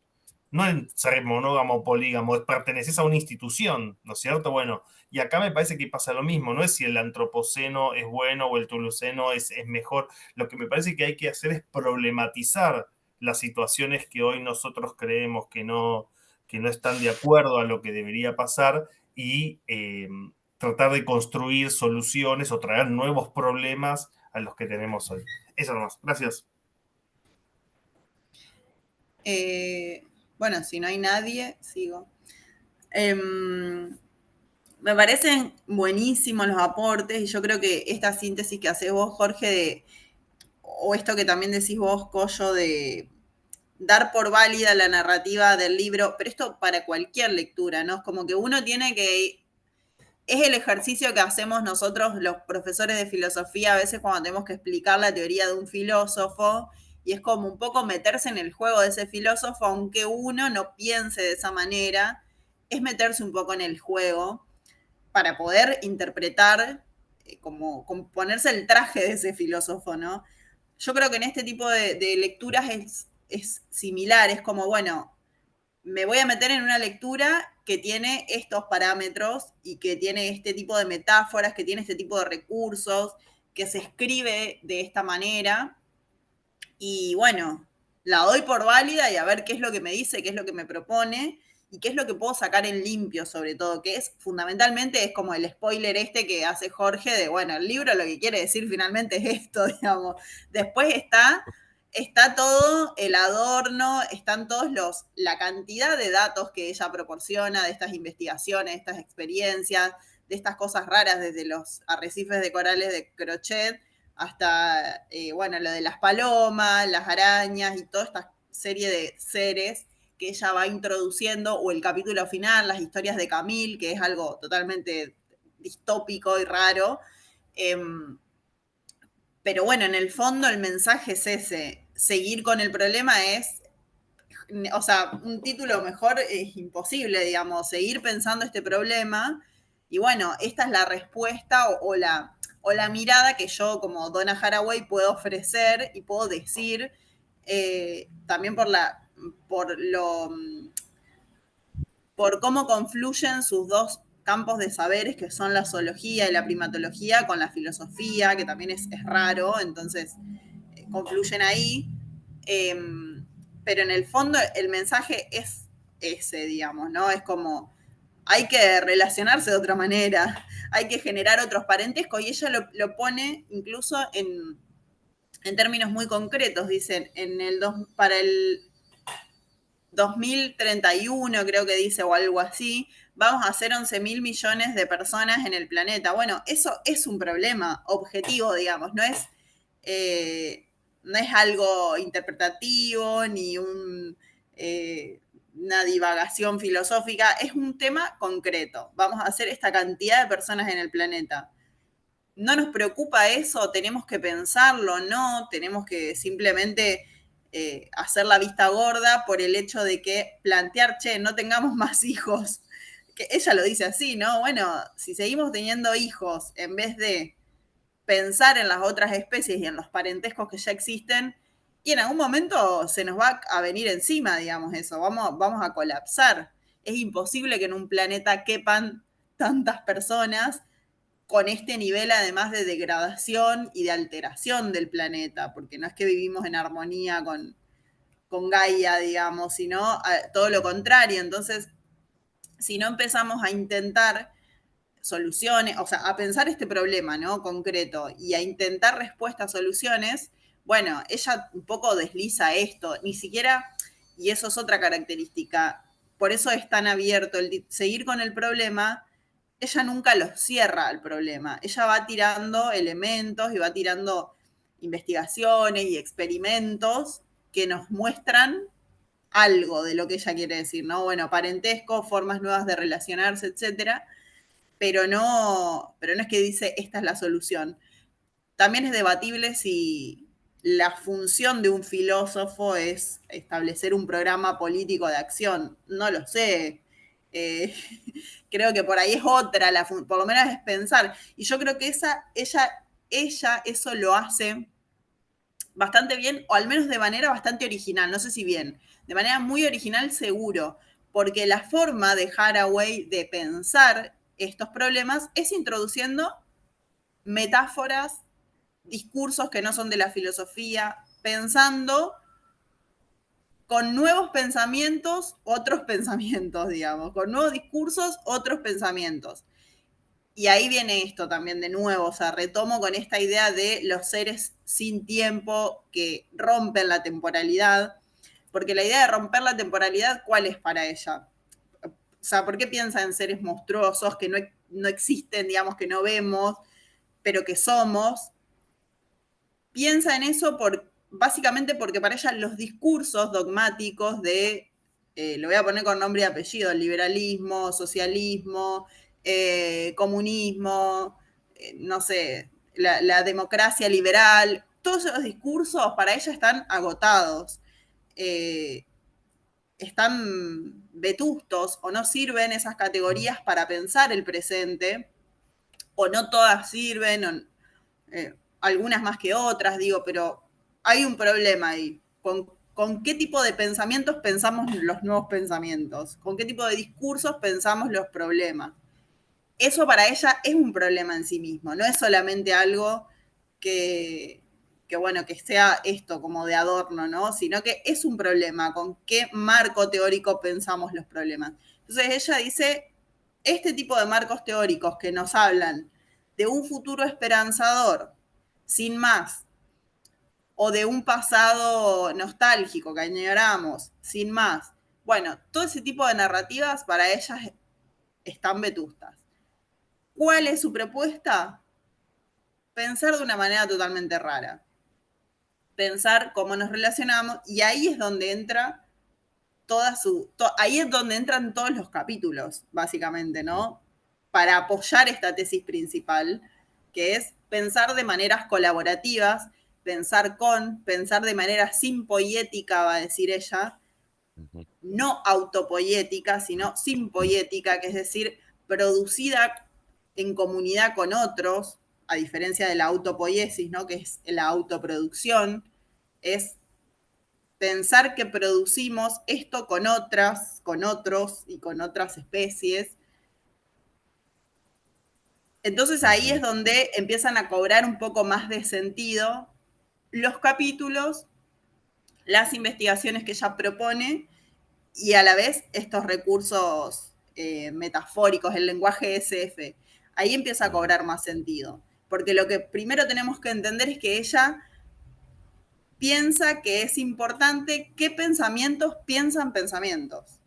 no en ser monógamo o polígamo, perteneces a una institución, ¿no es cierto? Bueno, y acá me parece que pasa lo mismo, no es si el antropoceno es bueno o el tuluceno es mejor. Lo que me parece que hay que hacer es problematizar las situaciones que hoy nosotros creemos que no están de acuerdo a lo que debería pasar y tratar de construir soluciones o traer nuevos problemas a los que tenemos hoy. Eso nomás. Gracias. Bueno, si no hay nadie, sigo. Me parecen buenísimos los aportes y yo creo que esta síntesis que haces vos, Jorge, o esto que también decís vos, Coyo, de dar por válida la narrativa del libro, pero esto para cualquier lectura, ¿no? Es como que uno tiene que... Es el ejercicio que hacemos nosotros los profesores de filosofía a veces cuando tenemos que explicar la teoría de un filósofo, y es como un poco meterse en el juego de ese filósofo, aunque uno no piense de esa manera, es meterse un poco en el juego para poder interpretar, como ponerse el traje de ese filósofo, ¿no? Yo creo que en este tipo de lecturas es similar, es como, bueno, me voy a meter en una lectura que tiene estos parámetros y que tiene este tipo de metáforas, que tiene este tipo de recursos, que se escribe de esta manera. Y bueno, la doy por válida y a ver qué es lo que me dice, qué es lo que me propone y qué es lo que puedo sacar en limpio sobre todo, que es fundamentalmente es como el spoiler este que hace Jorge de, bueno, el libro lo que quiere decir finalmente es esto, digamos. Después está todo el adorno, están la cantidad de datos que ella proporciona de estas investigaciones, de estas experiencias, de estas cosas raras desde los arrecifes de corales de Crochet hasta, bueno, lo de las palomas, las arañas y toda esta serie de seres que ella va introduciendo, o el capítulo final, las historias de Camille, que es algo totalmente distópico y raro. Pero bueno, en el fondo el mensaje es ese. Seguir con el problema es, o sea, un título mejor es imposible, digamos, seguir pensando este problema. Y bueno, esta es la respuesta o la mirada que yo como Donna Haraway puedo ofrecer y puedo decir, también por cómo confluyen sus dos campos de saberes, que son la zoología y la primatología, con la filosofía, que también es raro, entonces confluyen ahí. Pero en el fondo el mensaje es ese, digamos, ¿no? Es como, hay que relacionarse de otra manera, hay que generar otros parentescos, y ella lo pone incluso en términos muy concretos, dicen, para el 2031, creo que dice, o algo así, vamos a ser 11.000 millones de personas en el planeta. Bueno, eso es un problema objetivo, digamos, no es algo interpretativo ni una divagación filosófica, es un tema concreto. Vamos a hacer esta cantidad de personas en el planeta. ¿No nos preocupa eso? ¿Tenemos que pensarlo? No, tenemos que simplemente hacer la vista gorda por el hecho de que plantear, che, no tengamos más hijos. Que ella lo dice así, ¿no? Bueno, si seguimos teniendo hijos en vez de pensar en las otras especies y en los parentescos que ya existen, y en algún momento se nos va a venir encima, digamos, eso, vamos a colapsar. Es imposible que en un planeta quepan tantas personas con este nivel además de degradación y de alteración del planeta, porque no es que vivimos en armonía con Gaia, digamos, sino todo lo contrario. Entonces, si no empezamos a intentar soluciones, o sea, a pensar este problema, ¿no? Concreto, y a intentar respuestas, soluciones, bueno, ella un poco desliza esto, ni siquiera, y eso es otra característica, por eso es tan abierto el seguir con el problema. Ella nunca lo cierra al problema, ella va tirando elementos y va tirando investigaciones y experimentos que nos muestran algo de lo que ella quiere decir, ¿no? Bueno, parentesco, formas nuevas de relacionarse, etcétera, pero no es que dice esta es la solución. También es debatible si la función de un filósofo es establecer un programa político de acción. No lo sé. Eh, creo que por ahí es otra, por lo menos es pensar. Y yo creo que ella eso lo hace bastante bien, o al menos de manera bastante original, no sé si bien, de manera muy original seguro, porque la forma de Haraway de pensar estos problemas es introduciendo metáforas, discursos que no son de la filosofía, pensando con nuevos pensamientos, otros pensamientos, digamos, con nuevos discursos, otros pensamientos. Y ahí viene esto también de nuevo, o sea, retomo con esta idea de los seres sin tiempo que rompen la temporalidad, porque la idea de romper la temporalidad, ¿cuál es para ella? sea, ¿por qué piensa en seres monstruosos que no existen, digamos, que no vemos, pero que somos? Piensa en eso básicamente porque para ella los discursos dogmáticos de, lo voy a poner con nombre y apellido, el liberalismo, socialismo, comunismo, no sé, la democracia liberal, todos esos discursos para ella están agotados, están vetustos o no sirven esas categorías para pensar el presente, o no todas sirven, algunas más que otras, digo, pero hay un problema ahí. ¿Con qué tipo de pensamientos pensamos los nuevos pensamientos? ¿Con qué tipo de discursos pensamos los problemas? Eso para ella es un problema en sí mismo, no es solamente algo bueno, que sea esto como de adorno, ¿no? Sino que es un problema, con qué marco teórico pensamos los problemas. Entonces ella dice, este tipo de marcos teóricos que nos hablan de un futuro esperanzador, sin más, o de un pasado nostálgico que añoramos, sin más. Bueno, todo ese tipo de narrativas para ellas están vetustas. ¿Cuál es su propuesta? Pensar de una manera totalmente rara. Pensar cómo nos relacionamos, y ahí es donde entra ahí es donde entran todos los capítulos, básicamente, ¿no? Para apoyar esta tesis principal, que es pensar de maneras colaborativas, pensar de manera simpoiética, va a decir ella, no autopoiética, sino simpoiética, que es decir, producida en comunidad con otros, a diferencia de la autopoiesis, ¿no? Que es la autoproducción, es pensar que producimos esto con otros y con otras especies. Entonces ahí es donde empiezan a cobrar un poco más de sentido los capítulos, las investigaciones que ella propone y a la vez estos recursos metafóricos, el lenguaje SF. Ahí empieza a cobrar más sentido. Porque lo que primero tenemos que entender es que ella piensa que es importante qué pensamientos piensan pensamientos.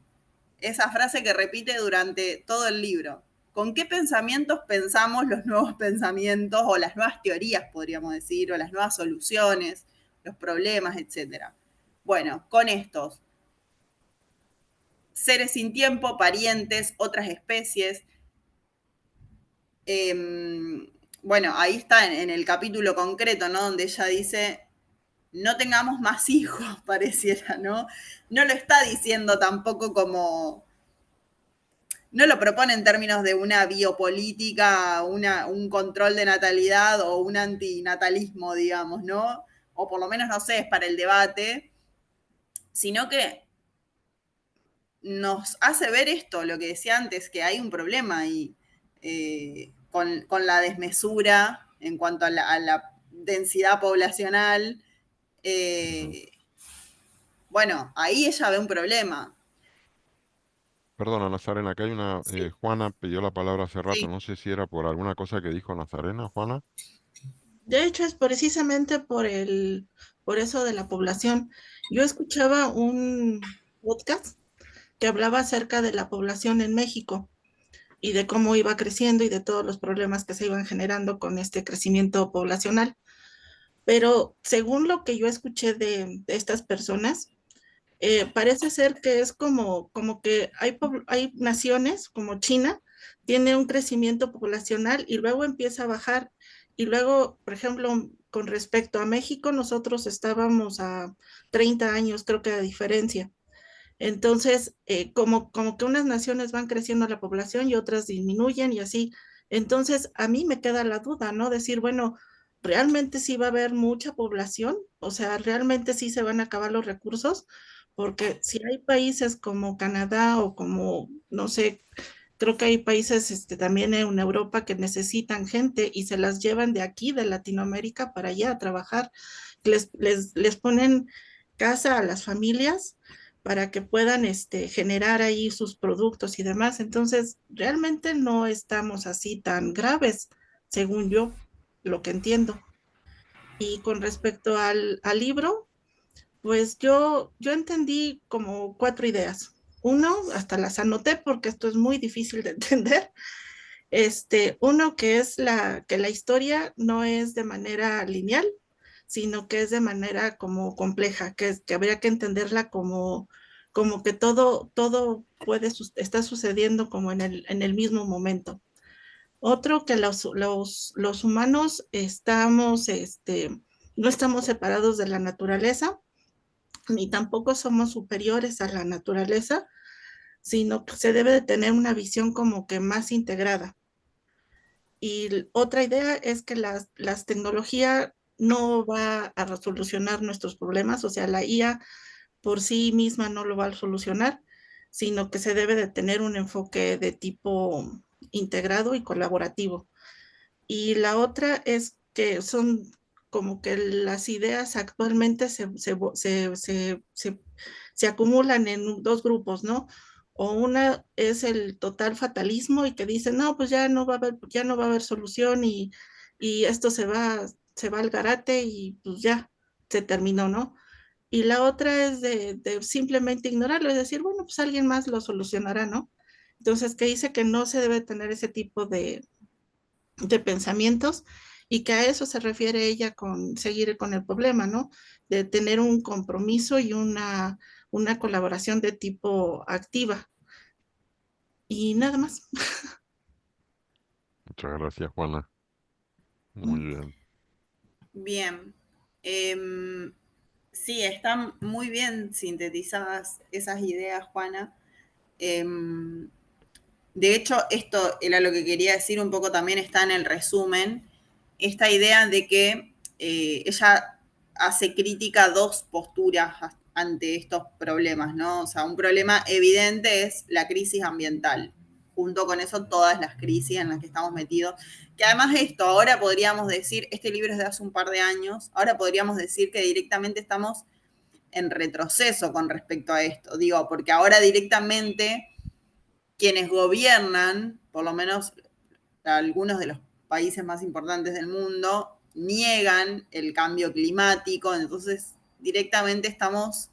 Esa frase que repite durante todo el libro. ¿Con qué pensamientos pensamos los nuevos pensamientos o las nuevas teorías, podríamos decir, o las nuevas soluciones, los problemas, etcétera? Bueno, con estos seres sin tiempo, parientes, otras especies. Bueno, ahí está en el capítulo concreto, ¿no? Donde ella dice, no tengamos más hijos, pareciera, ¿no? No lo está diciendo tampoco como, no lo propone en términos de una biopolítica, un control de natalidad o un antinatalismo, digamos, ¿no? O por lo menos, no sé, es para el debate, sino que nos hace ver esto, lo que decía antes, que hay un problema ahí con la desmesura en cuanto a la densidad poblacional. Bueno, ahí ella ve un problema. Perdona, Nazarena, acá hay una... Sí, Juana pidió la palabra hace rato, sí. no sé si era por alguna cosa que dijo Nazarena, Juana. De hecho, es precisamente por eso de la población. Yo escuchaba un podcast que hablaba acerca de la población en México y de cómo iba creciendo y de todos los problemas que se iban generando con este crecimiento poblacional. Pero según lo que yo escuché de estas personas, parece ser que es como que hay naciones como China, tiene un crecimiento poblacional y luego empieza a bajar. Y luego, por ejemplo, con respecto a México, nosotros estábamos a 30 años, creo que de diferencia. Entonces, como que unas naciones van creciendo la población y otras disminuyen y así. Entonces, a mí me queda la duda, ¿no? Decir, bueno, ¿realmente sí va a haber mucha población? O sea, ¿realmente sí se van a acabar los recursos? Porque si hay países como Canadá o como, no sé, creo que hay países también en Europa que necesitan gente y se las llevan de aquí, de Latinoamérica, para allá a trabajar. Les ponen casa a las familias para que puedan generar ahí sus productos y demás. Entonces, realmente no estamos así tan graves, según yo, lo que entiendo. Y con respecto al libro, pues yo entendí como 4 ideas. Uno, hasta las anoté porque esto es muy difícil de entender. Uno que es que la historia no es de manera lineal, sino que es de manera como compleja, que habría que entenderla como que todo está sucediendo como en el mismo momento. Otro que los humanos no estamos separados de la naturaleza, ni tampoco somos superiores a la naturaleza, sino que se debe de tener una visión como que más integrada. Y otra idea es que las tecnologías no va a solucionar nuestros problemas, o sea, la IA por sí misma no lo va a solucionar, sino que se debe de tener un enfoque de tipo integrado y colaborativo. Y la otra es que son como que las ideas actualmente se acumulan en dos grupos, ¿no? O una es el total fatalismo y que dice, no, pues ya no va a haber solución y esto se va al garate y pues ya se terminó, ¿no? Y la otra es de simplemente ignorarlo, es decir, bueno, pues alguien más lo solucionará, ¿no? Entonces, que dice que no se debe tener ese tipo de pensamientos y que a eso se refiere ella con seguir con el problema, ¿no? De tener un compromiso y una colaboración de tipo activa. Y nada más. Muchas gracias, Juana. Muy bien. Bien. Sí, están muy bien sintetizadas esas ideas, Juana. De hecho, esto era lo que quería decir un poco también está en el resumen, esta idea de que ella hace crítica a dos posturas ante estos problemas, ¿no? O sea, un problema evidente es la crisis ambiental, junto con eso todas las crisis en las que estamos metidos, que además esto, ahora podríamos decir, este libro es de hace un par de años, ahora podríamos decir que directamente estamos en retroceso con respecto a esto, digo, porque ahora directamente quienes gobiernan, por lo menos algunos de los países más importantes del mundo, niegan el cambio climático, entonces directamente estamos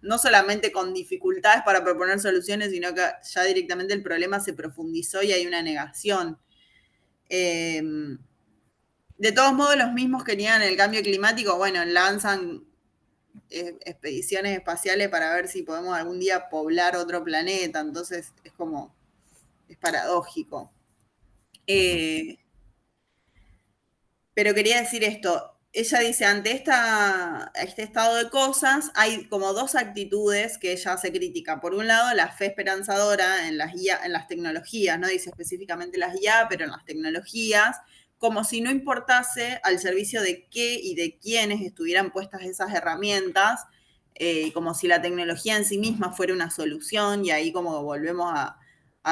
no solamente con dificultades para proponer soluciones, sino que ya directamente el problema se profundizó y hay una negación. De todos modos, los mismos que niegan el cambio climático, bueno, lanzan expediciones espaciales para ver si podemos algún día poblar otro planeta, entonces es como, es paradójico. Pero quería decir esto, ella dice, ante este estado de cosas, hay como dos actitudes que ella hace crítica. Por un lado, la fe esperanzadora en las tecnologías, no dice específicamente las IA, pero en las tecnologías, como si no importase al servicio de qué y de quiénes estuvieran puestas esas herramientas, como si la tecnología en sí misma fuera una solución, y ahí como volvemos a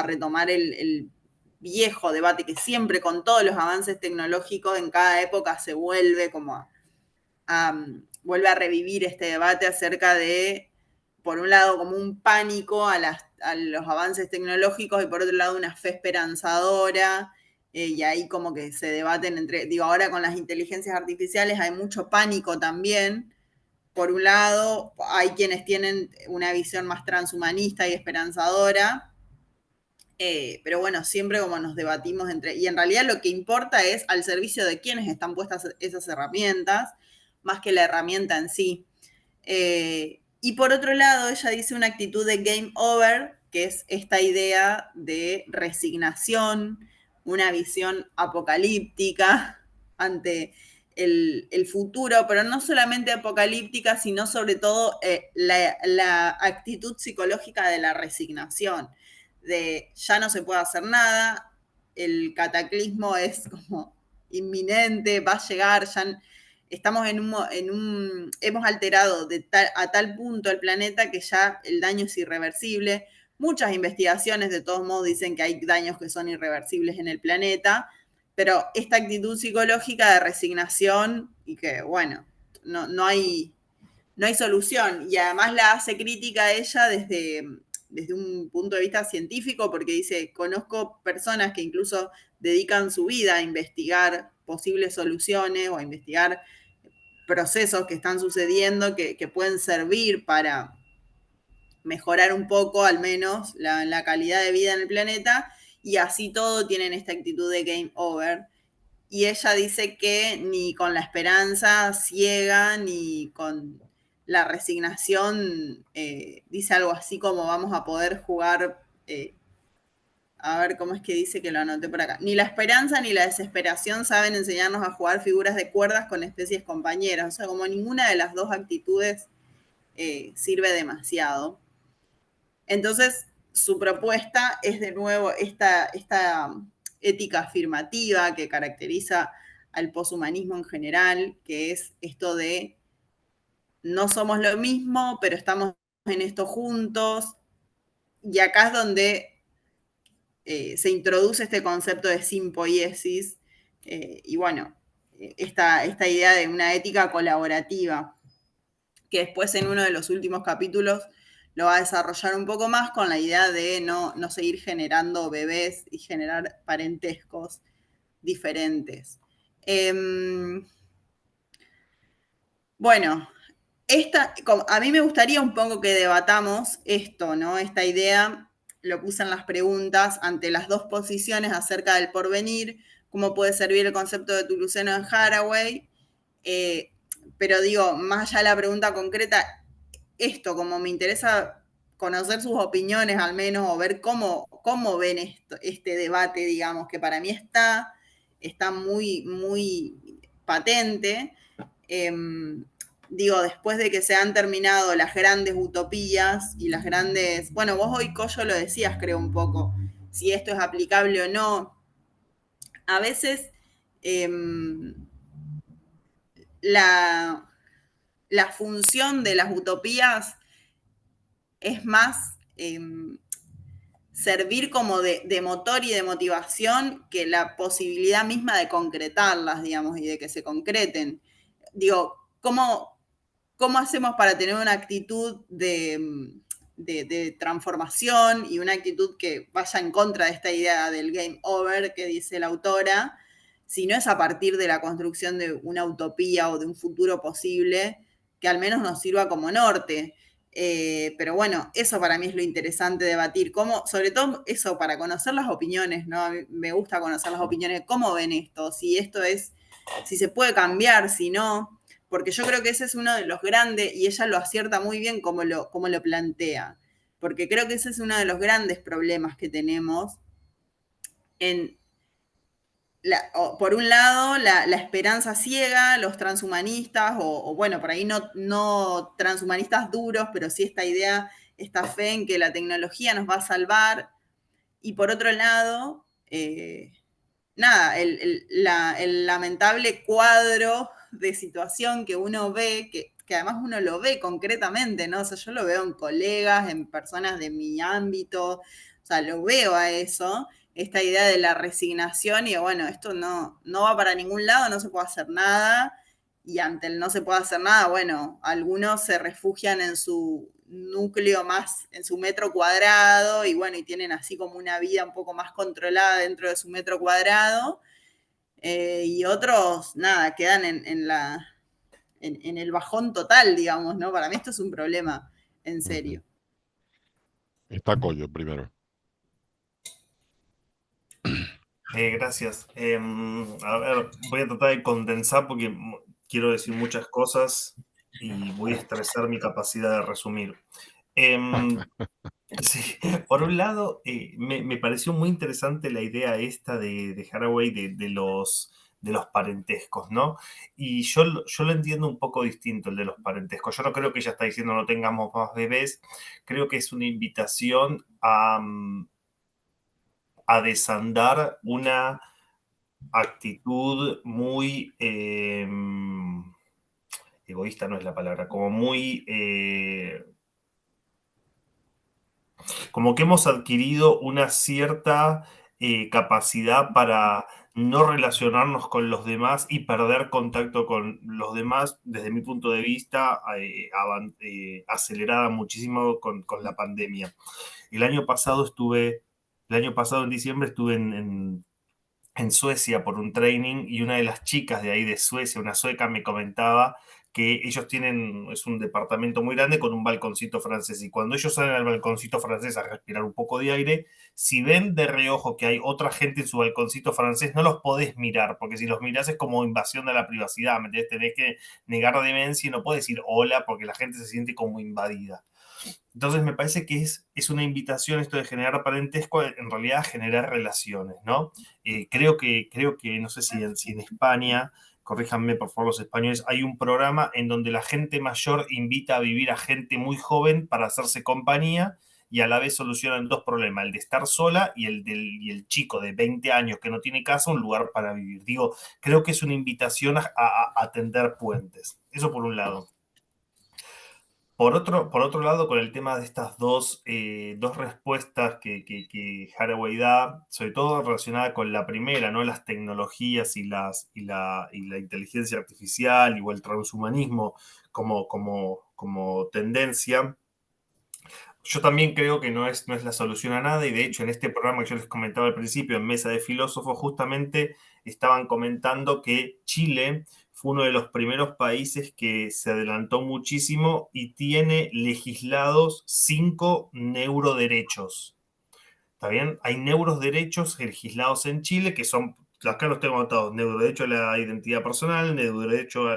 retomar el viejo debate que siempre con todos los avances tecnológicos en cada época se vuelve como vuelve a revivir este debate acerca de, por un lado, como un pánico a los avances tecnológicos y por otro lado una fe esperanzadora, y ahí como que se debaten entre, digo, ahora con las inteligencias artificiales hay mucho pánico también. Por un lado, hay quienes tienen una visión más transhumanista y esperanzadora, pero bueno, siempre como nos debatimos y en realidad lo que importa es al servicio de quiénes están puestas esas herramientas, más que la herramienta en sí. Y por otro lado, ella dice una actitud de game over, que es esta idea de resignación, una visión apocalíptica ante el futuro, pero no solamente apocalíptica, sino sobre todo la actitud psicológica de la resignación, de ya no se puede hacer nada, el cataclismo es como inminente, va a llegar, ya estamos hemos alterado a tal punto el planeta que ya el daño es irreversible. Muchas investigaciones de todos modos dicen que hay daños que son irreversibles en el planeta, pero esta actitud psicológica de resignación y que, bueno, no hay solución. Y además la hace crítica a ella desde un punto de vista científico, porque dice, conozco personas que incluso dedican su vida a investigar posibles soluciones o a investigar procesos que están sucediendo que pueden servir para mejorar un poco al menos la calidad de vida en el planeta, y así todo tienen esta actitud de game over. Y ella dice que ni con la esperanza ciega, ni con la resignación, dice algo así como vamos a poder jugar, a ver cómo es que dice, que lo anoté por acá. Ni la esperanza ni la desesperación saben enseñarnos a jugar figuras de cuerdas con especies compañeras. O sea, como ninguna de las dos actitudes sirve demasiado. Entonces, su propuesta es de nuevo esta ética afirmativa que caracteriza al poshumanismo en general, que es esto de no somos lo mismo, pero estamos en esto juntos. Y acá es donde se introduce este concepto de simpoiesis, y bueno, esta idea de una ética colaborativa, que después en uno de los últimos capítulos lo va a desarrollar un poco más con la idea de no seguir generando bebés y generar parentescos diferentes. Bueno, a mí me gustaría un poco que debatamos esto, ¿no? Esta idea, lo puse en las preguntas, ante las dos posiciones acerca del porvenir, cómo puede servir el concepto de Toulouse en Haraway, pero digo, más allá de la pregunta concreta, esto, como me interesa conocer sus opiniones al menos, o ver cómo ven este debate, digamos, que para mí está muy, muy patente. Digo, después de que se han terminado las grandes utopías y las grandes... Bueno, vos hoy, Coyo, lo decías, creo, un poco, si esto es aplicable o no. A veces la función de las utopías es más servir como de motor y de motivación que la posibilidad misma de concretarlas, digamos, y de que se concreten. Digo, ¿cómo hacemos para tener una actitud de transformación y una actitud que vaya en contra de esta idea del game over que dice la autora, si no es a partir de la construcción de una utopía o de un futuro posible que al menos nos sirva como norte? Pero bueno, eso para mí es lo interesante de debatir, sobre todo eso, para conocer las opiniones, ¿no? A mí me gusta conocer las opiniones, cómo ven esto, si se puede cambiar, si no, porque yo creo que ese es uno de los grandes, y ella lo acierta muy bien como lo plantea, porque creo que ese es uno de los grandes problemas que tenemos por un lado, la esperanza ciega, los transhumanistas, o bueno, por ahí no transhumanistas duros, pero sí esta idea, esta fe en que la tecnología nos va a salvar. Y por otro lado, nada, el lamentable cuadro de situación que uno ve, que además uno lo ve concretamente, ¿no? O sea, yo lo veo en colegas, en personas de mi ámbito, o sea, lo veo a eso, esta idea de la resignación y bueno, esto no va para ningún lado, no se puede hacer nada, y ante el no se puede hacer nada, bueno, algunos se refugian en su núcleo más, en su metro cuadrado, y bueno, y tienen así como una vida un poco más controlada dentro de su metro cuadrado, y otros, nada, quedan en el bajón total, digamos, ¿no? Para mí esto es un problema en serio. Está Coyo primero. Gracias. A ver, voy a tratar de condensar porque quiero decir muchas cosas y voy a estresar mi capacidad de resumir. Sí, por un lado, me pareció muy interesante la idea esta de Haraway de los parentescos, ¿no? Y yo lo entiendo un poco distinto, el de los parentescos. Yo no creo que ella está diciendo no tengamos más bebés, creo que es una invitación a desandar una actitud muy egoísta, no es la palabra, como muy... como que hemos adquirido una cierta capacidad para no relacionarnos con los demás y perder contacto con los demás, desde mi punto de vista, acelerada muchísimo con la pandemia. El año pasado en diciembre estuve en Suecia por un training y una de las chicas de ahí de Suecia, una sueca, me comentaba que ellos tienen, es un departamento muy grande con un balconcito francés, y cuando ellos salen al balconcito francés a respirar un poco de aire, si ven de reojo que hay otra gente en su balconcito francés, no los podés mirar, porque si los mirás es como invasión de la privacidad, ¿me entendés? Tenés que negar demencia y no podés decir hola porque la gente se siente como invadida. Entonces me parece que es una invitación esto de generar parentesco, en realidad a generar relaciones, ¿no? Creo que no sé si en España, corríjanme por favor los españoles, hay un programa en donde la gente mayor invita a vivir a gente muy joven para hacerse compañía y a la vez solucionan dos problemas, el de estar sola y el chico de 20 años que no tiene casa, un lugar para vivir. Digo, creo que es una invitación a tender puentes. Eso por un lado. Por otro lado, con el tema de estas dos respuestas que Haraway da, sobre todo relacionada con la primera, ¿no? Las tecnologías y la inteligencia artificial o el transhumanismo como tendencia, yo también creo que no es la solución a nada, y de hecho en este programa que yo les comentaba al principio, en Mesa de Filósofos, justamente estaban comentando que Chile fue uno de los primeros países que se adelantó muchísimo y tiene legislados 5 neuroderechos. ¿Está bien? Hay neuroderechos legislados en Chile que son, acá los tengo anotados: neuroderecho a la identidad personal, neuroderecho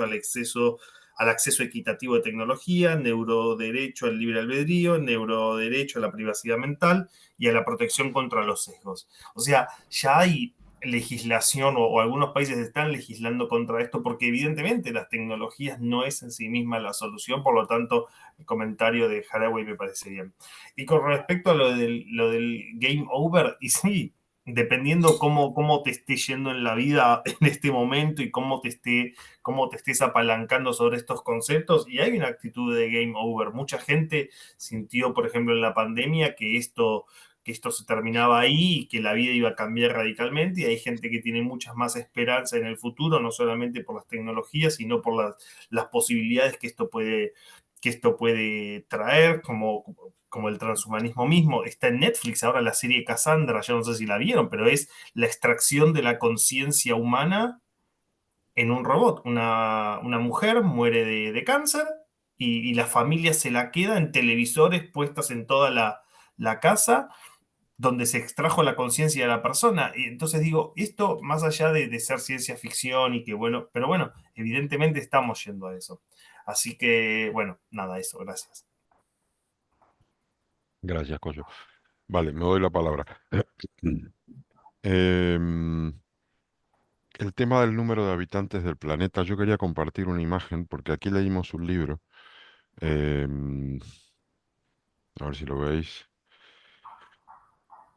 al acceso equitativo de tecnología, neuroderecho al libre albedrío, neuroderecho a la privacidad mental y a la protección contra los sesgos. O sea, ya hay legislación o algunos países están legislando contra esto porque evidentemente las tecnologías no es en sí misma la solución, por lo tanto el comentario de Haraway me parece bien. Y con respecto a lo del game over, y sí, dependiendo cómo te esté yendo en la vida en este momento y cómo te estés apalancando sobre estos conceptos, y hay una actitud de game over. Mucha gente sintió, por ejemplo, en la pandemia que esto se terminaba ahí y que la vida iba a cambiar radicalmente, y hay gente que tiene muchas más esperanzas en el futuro, no solamente por las tecnologías, sino por las posibilidades que esto puede traer, como el transhumanismo mismo. Está en Netflix ahora la serie Cassandra, yo no sé si la vieron, pero es la extracción de la conciencia humana en un robot. Una mujer muere de cáncer y la familia se la queda en televisores puestas en toda la casa donde se extrajo la conciencia de la persona. Y entonces digo, esto más allá de ser ciencia ficción y que bueno, pero bueno, evidentemente estamos yendo a eso. Así que, bueno, nada, eso, gracias. Gracias, Coyo. Vale, me doy la palabra. Em, el tema del número de habitantes del planeta, yo quería compartir una imagen porque aquí leímos un libro. em, a ver si lo veis.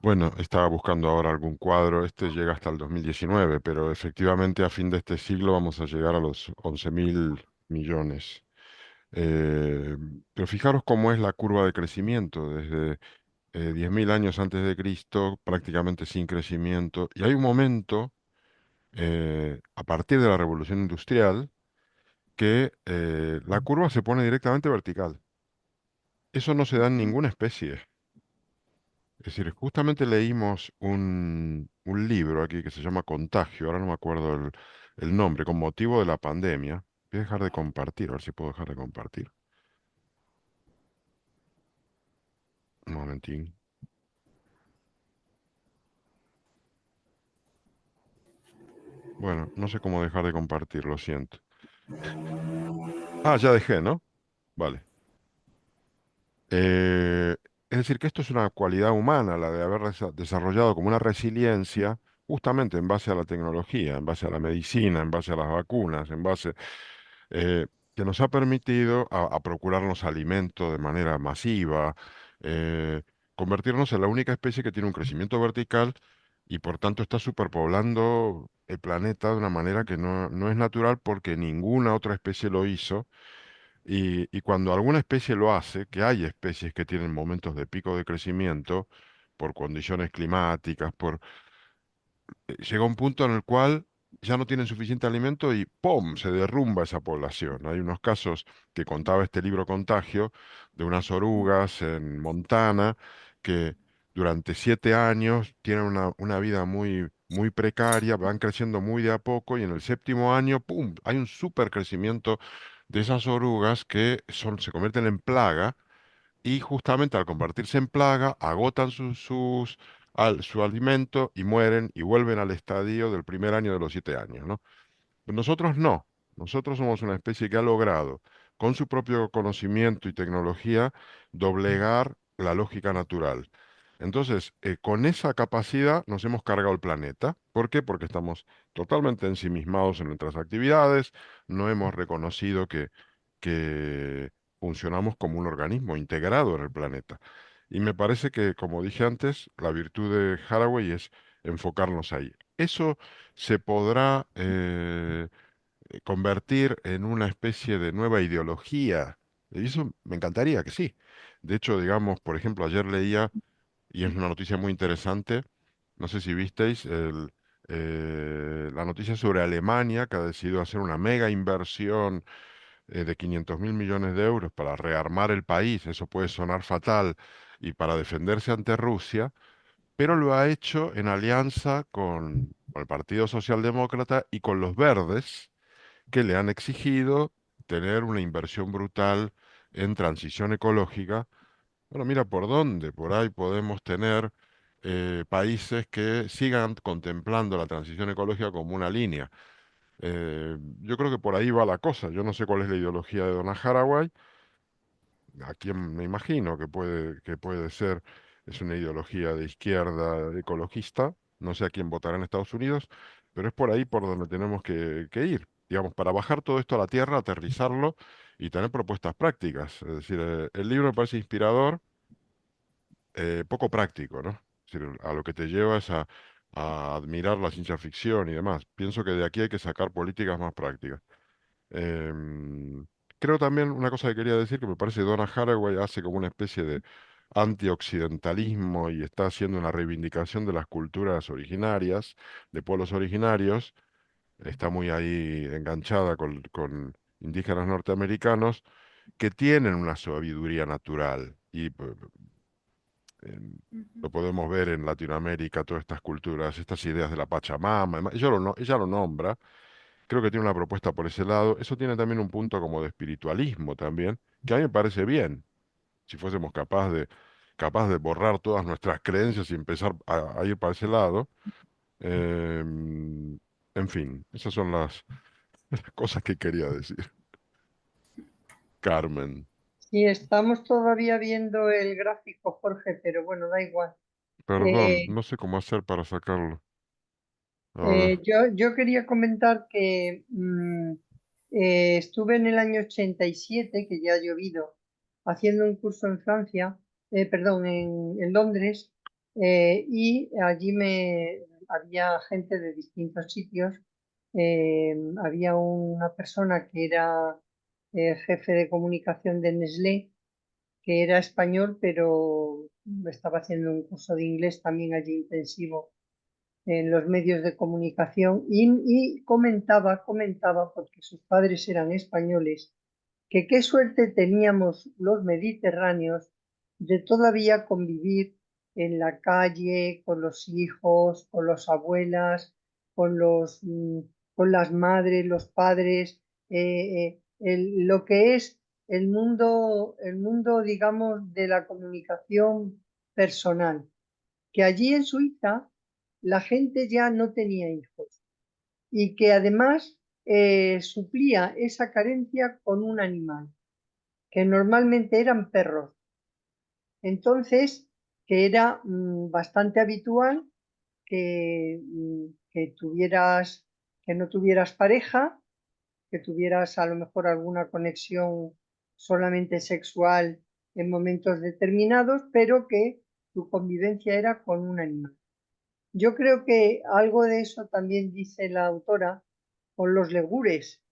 Bueno, estaba buscando ahora algún cuadro. Este llega hasta el 2019, pero efectivamente a fin de este siglo vamos a llegar a los 11.000 millones. Eh, pero fijaros cómo es la curva de crecimiento desde 10.000 años antes de Cristo, prácticamente sin crecimiento. Y hay un momento, a partir de la Revolución Industrial, que la curva se pone directamente vertical. Eso no se da en ninguna especie. Es decir, justamente leímos un libro aquí que se llama Contagio, ahora no me acuerdo el nombre, con motivo de la pandemia. Voy a dejar de compartir, a ver si puedo dejar de compartir. Un momentín. Bueno, no sé cómo dejar de compartir, lo siento. Ah, ya dejé, ¿no? Vale. Eh, es decir, que esto es una cualidad humana, la de haber desarrollado como una resiliencia justamente en base a la tecnología, en base a la medicina, en base a las vacunas, en base eh, que nos ha permitido a procurarnos alimento de manera masiva, eh, convertirnos en la única especie que tiene un crecimiento vertical y por tanto está superpoblando el planeta de una manera que no es natural porque ninguna otra especie lo hizo. Y cuando alguna especie lo hace, que hay especies que tienen momentos de pico de crecimiento por condiciones climáticas, llega un punto en el cual ya no tienen suficiente alimento y ¡pum! Se derrumba esa población. Hay unos casos que contaba este libro Contagio de unas orugas en Montana que durante 7 años tienen una vida muy, muy precaria, van creciendo muy de a poco y en el séptimo año, ¡pum!, hay un súper crecimiento de esas orugas que se convierten en plaga y justamente al convertirse en plaga agotan su alimento y mueren y vuelven al estadio del primer año de los 7 años, ¿no? Nosotros no. Nosotros somos una especie que ha logrado, con su propio conocimiento y tecnología, doblegar la lógica natural. Entonces, con esa capacidad nos hemos cargado el planeta. ¿Por qué? Porque estamos totalmente ensimismados en nuestras actividades, no hemos reconocido que funcionamos como un organismo integrado en el planeta. Y me parece que, como dije antes, la virtud de Haraway es enfocarnos ahí. Eso se podrá convertir en una especie de nueva ideología. Y eso me encantaría que sí. De hecho, digamos, por ejemplo, ayer leía, y es una noticia muy interesante, no sé si visteis, la noticia sobre Alemania, que ha decidido hacer una mega inversión de 500.000 millones de euros para rearmar el país. Eso puede sonar fatal, y para defenderse ante Rusia, pero lo ha hecho en alianza con el Partido Socialdemócrata y con los Verdes, que le han exigido tener una inversión brutal en transición ecológica. Bueno, mira por dónde, por ahí podemos tener países que sigan contemplando la transición ecológica como una línea. Yo creo que por ahí va la cosa. Yo no sé cuál es la ideología de Donna Haraway, a quien me imagino que puede ser, es una ideología de izquierda ecologista, no sé a quién votará en Estados Unidos, pero es por ahí por donde tenemos que ir, digamos, para bajar todo esto a la tierra, aterrizarlo y tener propuestas prácticas. Es decir, el libro me parece inspirador, poco práctico, ¿no? Es decir, a lo que te lleva es a admirar la ciencia ficción y demás. Pienso que de aquí hay que sacar políticas más prácticas. Em, Creo también una cosa que quería decir, que me parece que Donna Haraway hace como una especie de antioccidentalismo y está haciendo una reivindicación de las culturas originarias, de pueblos originarios. Está muy ahí enganchada con indígenas norteamericanos que tienen una sabiduría natural y lo podemos ver en Latinoamérica, todas estas culturas, estas ideas de la Pachamama. Ella lo nombra. Creo que tiene una propuesta por ese lado. Eso tiene también un punto como de espiritualismo también, que a mí me parece bien, si fuésemos capaz de borrar todas nuestras creencias y empezar a ir para ese lado. En fin, esas son las, las cosas que quería decir. Carmen, Sí, estamos todavía viendo el gráfico, Jorge, pero bueno, da igual. perdón, Eh, no sé cómo hacer para sacarlo. A ver, yo quería comentar que estuve en el año 87, que ya ha llovido, haciendo un curso en Francia, perdón, en Londres, y allí había gente de distintos sitios. Había una persona que era jefe de comunicación de Nestlé, que era español, pero estaba haciendo un curso de inglés también allí intensivo en los medios de comunicación y comentaba, porque sus padres eran españoles, que qué suerte teníamos los mediterráneos de todavía convivir en la calle, con los hijos, con las abuelas, con las madres, los padres, lo que es el mundo, digamos, de la comunicación personal, que allí en Suiza la gente ya no tenía hijos y que además suplía esa carencia con un animal, que normalmente eran perros. Entonces, que era bastante habitual que tuvieras, que no tuvieras pareja, que tuvieras a lo mejor alguna conexión solamente sexual en momentos determinados, pero que tu convivencia era con un animal. Yo creo que algo de eso también dice la autora con los legures,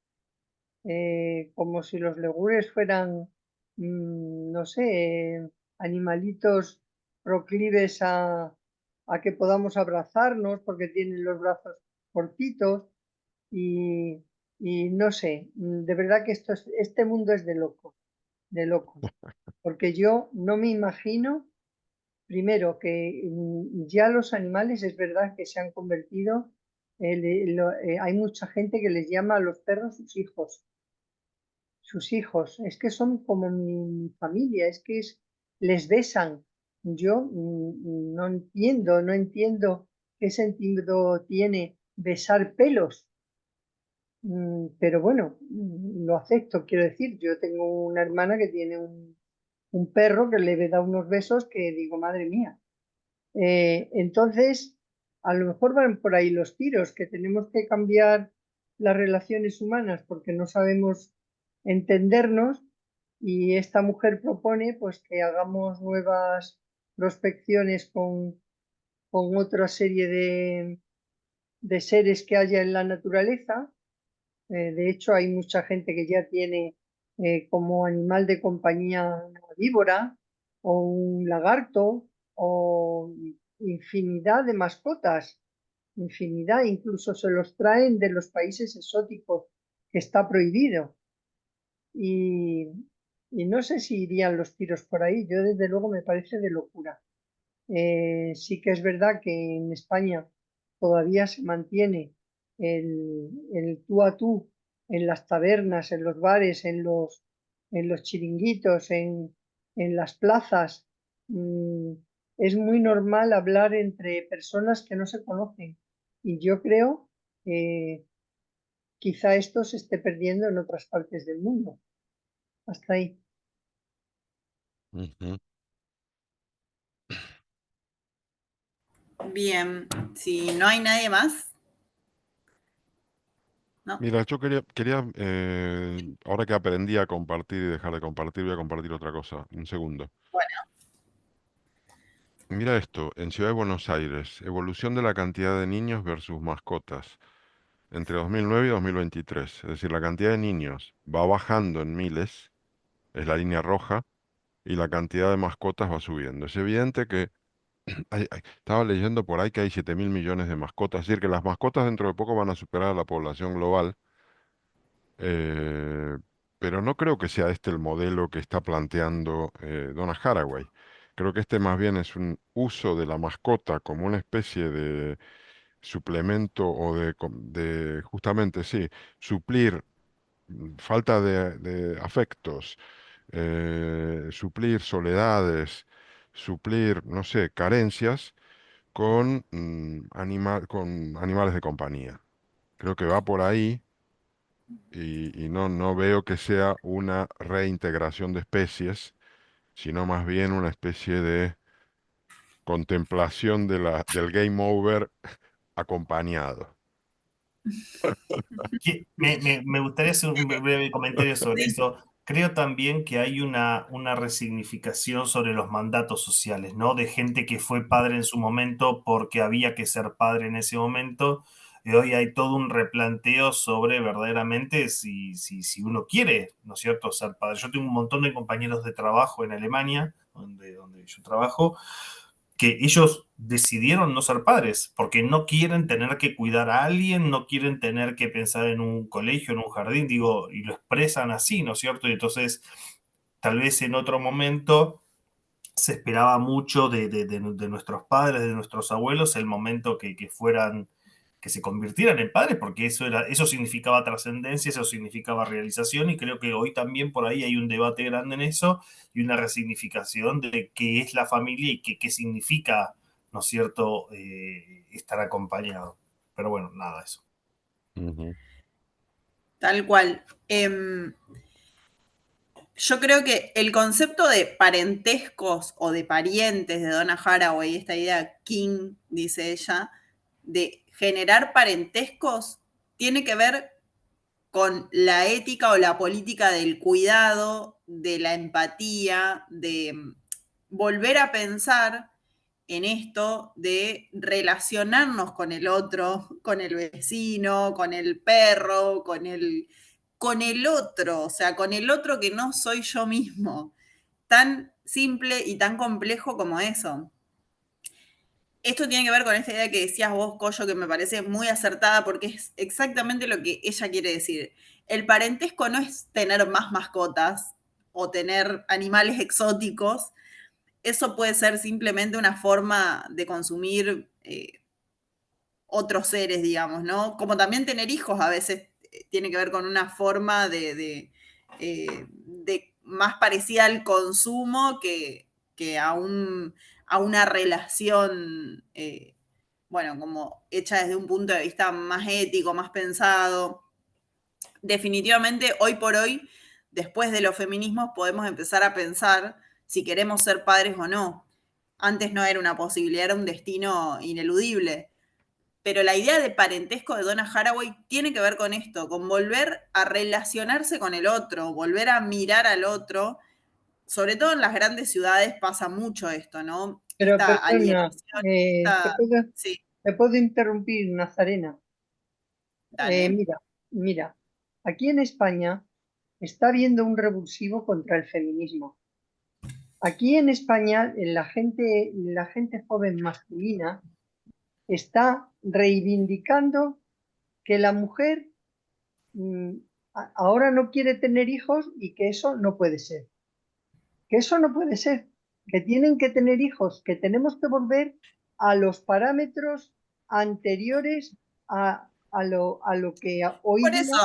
como si los legures fueran, no sé, animalitos proclives a que podamos abrazarnos porque tienen los brazos cortitos y, y no sé, de verdad que este mundo es de locos, porque yo no me imagino primero, que ya los animales es verdad que se han convertido, hay mucha gente que les llama a los perros sus hijos. Sus hijos, es que son como mi familia, es que les besan. Yo no entiendo qué sentido tiene besar pelos. Pero bueno, lo acepto, quiero decir, yo tengo una hermana que tiene un perro que le da unos besos que digo, madre mía. Entonces, a lo mejor van por ahí los tiros, que tenemos que cambiar las relaciones humanas porque no sabemos entendernos, y esta mujer propone pues que hagamos nuevas prospecciones con otra serie de seres que haya en la naturaleza. De hecho, hay mucha gente que ya tiene como animal de compañía una víbora o un lagarto o infinidad de mascotas, infinidad, incluso se los traen de los países exóticos, que está prohibido. Y, y no sé si irían los tiros por ahí, yo desde luego me parece de locura. Sí que es verdad que en España todavía se mantiene el tú a tú en las tabernas, en los bares, en los chiringuitos, en las plazas. Es muy normal hablar entre personas que no se conocen, y yo creo que quizá esto se esté perdiendo en otras partes del mundo. Hasta ahí. Ujú. Bien, si no hay nadie más, ¿no? Mira, yo quería ahora que aprendí a compartir y dejar de compartir, voy a compartir otra cosa. Un segundo. Bueno, Mira esto, en Ciudad de Buenos Aires, evolución de la cantidad de niños versus mascotas entre 2009 y 2023. Es decir, la cantidad de niños va bajando en miles, es la línea roja, y la cantidad de mascotas va subiendo. Es evidente que estaba leyendo por ahí que hay 7.000 millones de mascotas, es decir, que las mascotas dentro de poco van a superar a la población global. eh, pero no creo que sea este el modelo que está planteando Donna Haraway. Creo que este más bien es un uso de la mascota como una especie de suplemento o de justamente, sí, suplir falta de afectos, suplir soledades, suplir, no sé, carencias con, con animales de compañía. Creo que va por ahí y no veo que sea una reintegración de especies, sino más bien una especie de contemplación del game over acompañado. Me gustaría hacer un breve comentario sobre eso. Creo también que hay una resignificación sobre los mandatos sociales, ¿no? De gente que fue padre en su momento porque había que ser padre en ese momento. Y hoy hay todo un replanteo sobre verdaderamente si uno quiere, ¿no es cierto?, ser padre. Yo tengo un montón de compañeros de trabajo en Alemania, donde yo trabajo, que ellos decidieron no ser padres porque no quieren tener que cuidar a alguien, no quieren tener que pensar en un colegio, en un jardín, digo, y lo expresan así, ¿no es cierto? Y entonces, tal vez en otro momento se esperaba mucho de nuestros padres, de nuestros abuelos, el momento que fueran, que se convirtieran en padres, porque eso significaba trascendencia, eso significaba realización, y creo que hoy también por ahí hay un debate grande en eso y una resignificación de qué es la familia y qué significa, ¿no es cierto?, estar acompañado. Pero bueno, nada, eso. Ujú. tal cual. Yo creo que el concepto de parentescos o de parientes de Donna Haraway, esta idea King, dice ella, de generar parentescos, tiene que ver con la ética o la política del cuidado, de la empatía, de volver a pensar en esto de relacionarnos con el otro, con el vecino, con el perro, con el otro, o sea, con el otro que no soy yo mismo. Tan simple y tan complejo como eso. Esto tiene que ver con esta idea que decías vos, Coyo, que me parece muy acertada porque es exactamente lo que ella quiere decir. El parentesco no es tener más mascotas o tener animales exóticos. eso puede ser simplemente una forma de consumir otros seres, digamos, ¿no? Como también tener hijos a veces tiene que ver con una forma de más parecida al consumo que a una relación, bueno, como hecha desde un punto de vista más ético, más pensado. Definitivamente, hoy por hoy, después de los feminismos, podemos empezar a pensar si queremos ser padres o no. Antes no era una posibilidad, era un destino ineludible. Pero la idea de parentesco de Donna Haraway tiene que ver con esto, con volver a relacionarse con el otro, volver a mirar al otro. Sobre todo en las grandes ciudades pasa mucho esto, ¿no? Pero Esta perdona, alienación, esta... Sí, ¿te puedo interrumpir, Nazarena? dale. Mira, aquí en España está habiendo un revulsivo contra el feminismo. Aquí en España la gente joven masculina está reivindicando que la mujer ahora no quiere tener hijos y que eso no puede ser. Que eso no puede ser. Que tienen que tener hijos, que tenemos que volver a los parámetros anteriores a lo que hoy Por día. eso,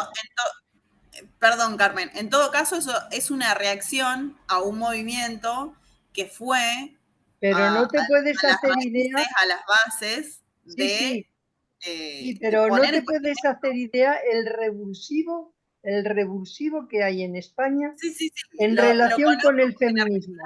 perdón, Carmen, en todo caso eso es una reacción a un movimiento que fue Pero no te puedes a las hacer idea. raíces, a las bases Sí, sí, sí, de pero no poner te en cuestión. puedes hacer idea el revulsivo que hay en España Sí, sí, sí, en lo relación con conozco el porque en Argentina feminismo.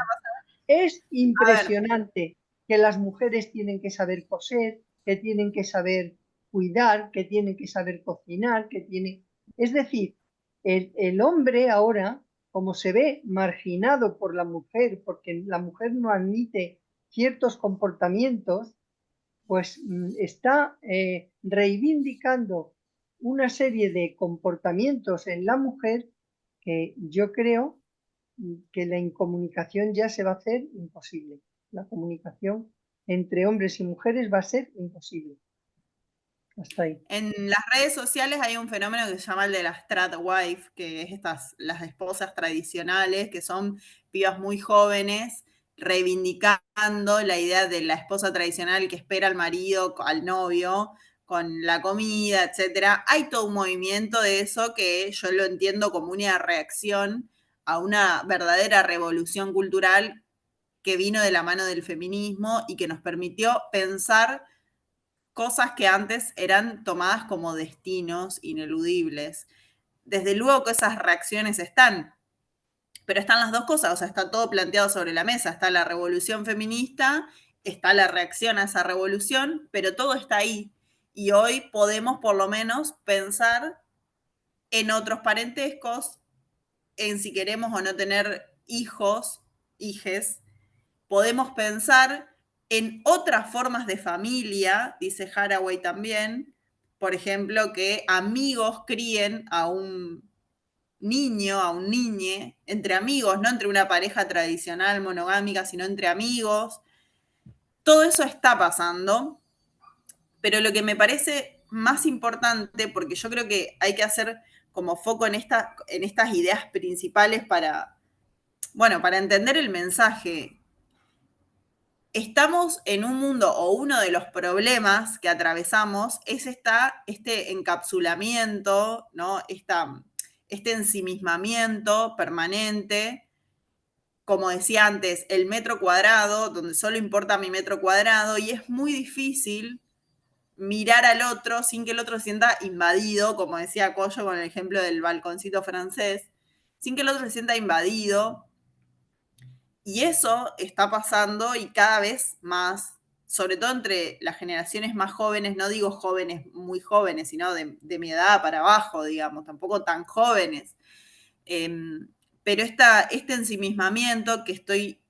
Es a ver, impresionante que las mujeres tienen que saber coser, que tienen que saber cuidar, que tienen que saber cocinar, que tienen... Es decir, el hombre ahora, como se ve marginado por la mujer, porque la mujer no admite ciertos comportamientos, pues está reivindicando una serie de comportamientos en la mujer que yo creo que la incomunicación ya se va a hacer imposible. La comunicación entre hombres y mujeres va a ser imposible. Hasta ahí. en las redes sociales hay un fenómeno que se llama el de las trad wife, que es las esposas tradicionales, que son pibas muy jóvenes, reivindicando la idea de la esposa tradicional que espera al marido, al novio, con la comida, etcétera. Hay todo un movimiento de eso que yo lo entiendo como una reacción a una verdadera revolución cultural que vino de la mano del feminismo y que nos permitió pensar cosas que antes eran tomadas como destinos ineludibles. Desde luego que esas reacciones están, pero están las dos cosas, o sea, está todo planteado sobre la mesa, está la revolución feminista, está la reacción a esa revolución, pero todo está ahí. Y hoy podemos por lo menos pensar en otros parentescos, en si queremos o no tener hijos, hijes, podemos pensar en otras formas de familia, dice Haraway también, por ejemplo, que amigos críen a un niño, a un niñe, entre amigos, no entre una pareja tradicional monogámica, sino entre amigos. Todo eso está pasando, pero lo que me parece más importante, porque yo creo que hay que hacer como foco en estas ideas principales bueno, para entender el mensaje. Estamos en un mundo, o uno de los problemas que atravesamos es este encapsulamiento, ¿no? Este ensimismamiento permanente, como decía antes, el metro cuadrado, donde solo importa mi metro cuadrado, y es muy difícil mirar al otro sin que el otro se sienta invadido, como decía Coyo con el ejemplo del balconcito francés, sin que el otro se sienta invadido. Y eso está pasando y cada vez más, sobre todo entre las generaciones más jóvenes, no digo jóvenes muy jóvenes, sino de mi edad para abajo, digamos, tampoco tan jóvenes. Pero este ensimismamiento que estoy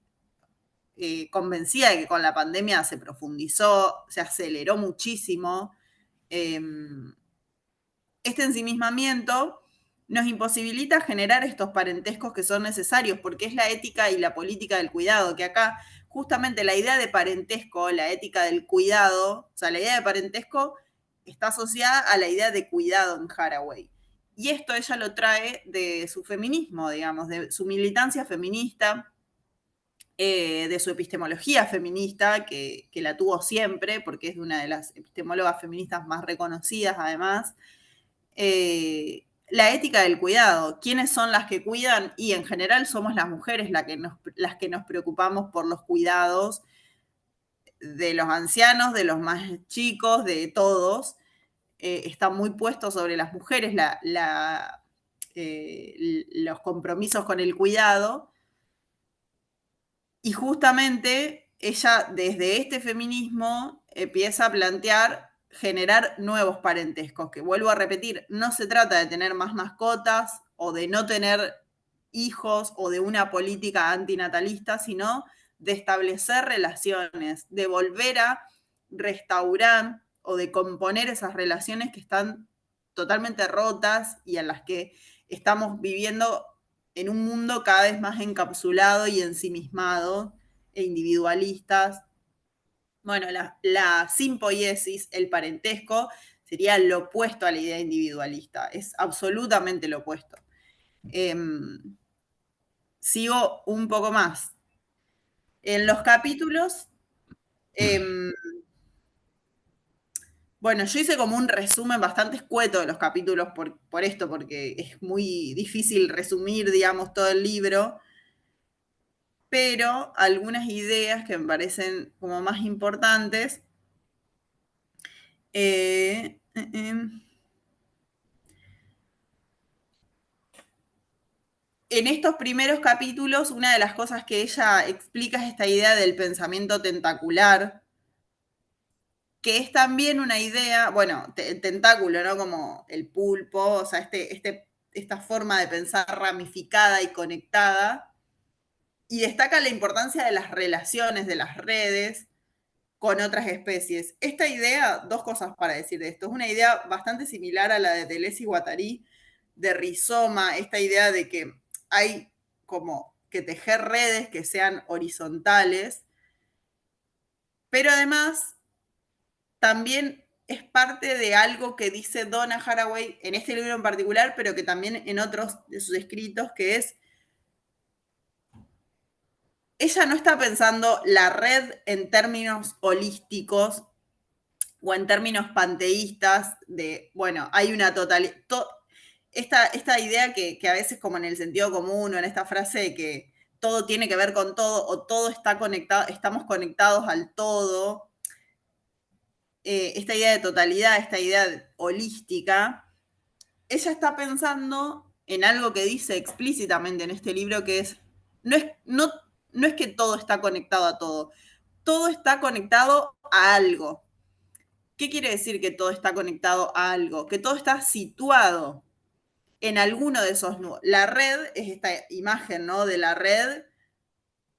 convencida de que con la pandemia se profundizó, se aceleró muchísimo, este ensimismamiento nos imposibilita generar estos parentescos que son necesarios, porque es la ética y la política del cuidado, que acá justamente la idea de parentesco, la ética del cuidado, o sea, la idea de parentesco está asociada a la idea de cuidado en Haraway. Y esto ella lo trae de su feminismo, digamos, de su militancia feminista, de su epistemología feminista, que la tuvo siempre, porque es una de las epistemólogas feministas más reconocidas, además. La ética del cuidado. ¿Quiénes son las que cuidan? Y en general somos las mujeres las que nos preocupamos por los cuidados de los ancianos, de los más chicos, de todos. Está muy puesto sobre las mujeres los compromisos con el cuidado. Y justamente ella, desde este feminismo, empieza a plantear generar nuevos parentescos, que vuelvo a repetir, no se trata de tener más mascotas o de no tener hijos o de una política antinatalista, sino de establecer relaciones, de volver a restaurar o de componer esas relaciones que están totalmente rotas y en las que estamos viviendo en un mundo cada vez más encapsulado y ensimismado e individualistas. Bueno, la simpoiesis, el parentesco, sería lo opuesto a la idea individualista. Es absolutamente lo opuesto. Sigo un poco más. En los capítulos, bueno, yo hice como un resumen bastante escueto de los capítulos por esto, porque es muy difícil resumir, digamos, todo el libro, pero algunas ideas que me parecen como más importantes. En estos primeros capítulos, una de las cosas que ella explica es esta idea del pensamiento tentacular, que es también una idea, bueno, tentáculo, ¿no? Como el pulpo, o sea, esta forma de pensar ramificada y conectada, y destaca la importancia de las relaciones, de las redes con otras especies. Esta idea, dos cosas para decir de esto, es una idea bastante similar a la de Deleuze y Guattari, de rizoma, esta idea de que hay como que tejer redes que sean horizontales, pero además también es parte de algo que dice Donna Haraway en este libro en particular, pero que también en otros de sus escritos, que es, ella no está pensando la red en términos holísticos o en términos panteístas de, bueno, hay una totalidad, esta idea que a veces como en el sentido común o en esta frase de que todo tiene que ver con todo o todo está conectado, estamos conectados al todo, esta idea de totalidad, esta idea holística, ella está pensando en algo que dice explícitamente en este libro, que es, no es que todo está conectado a todo está conectado a algo. ¿Qué quiere decir que todo está conectado a algo? Que todo está situado en alguno de esos nudos. La red es esta imagen, ¿no? De la red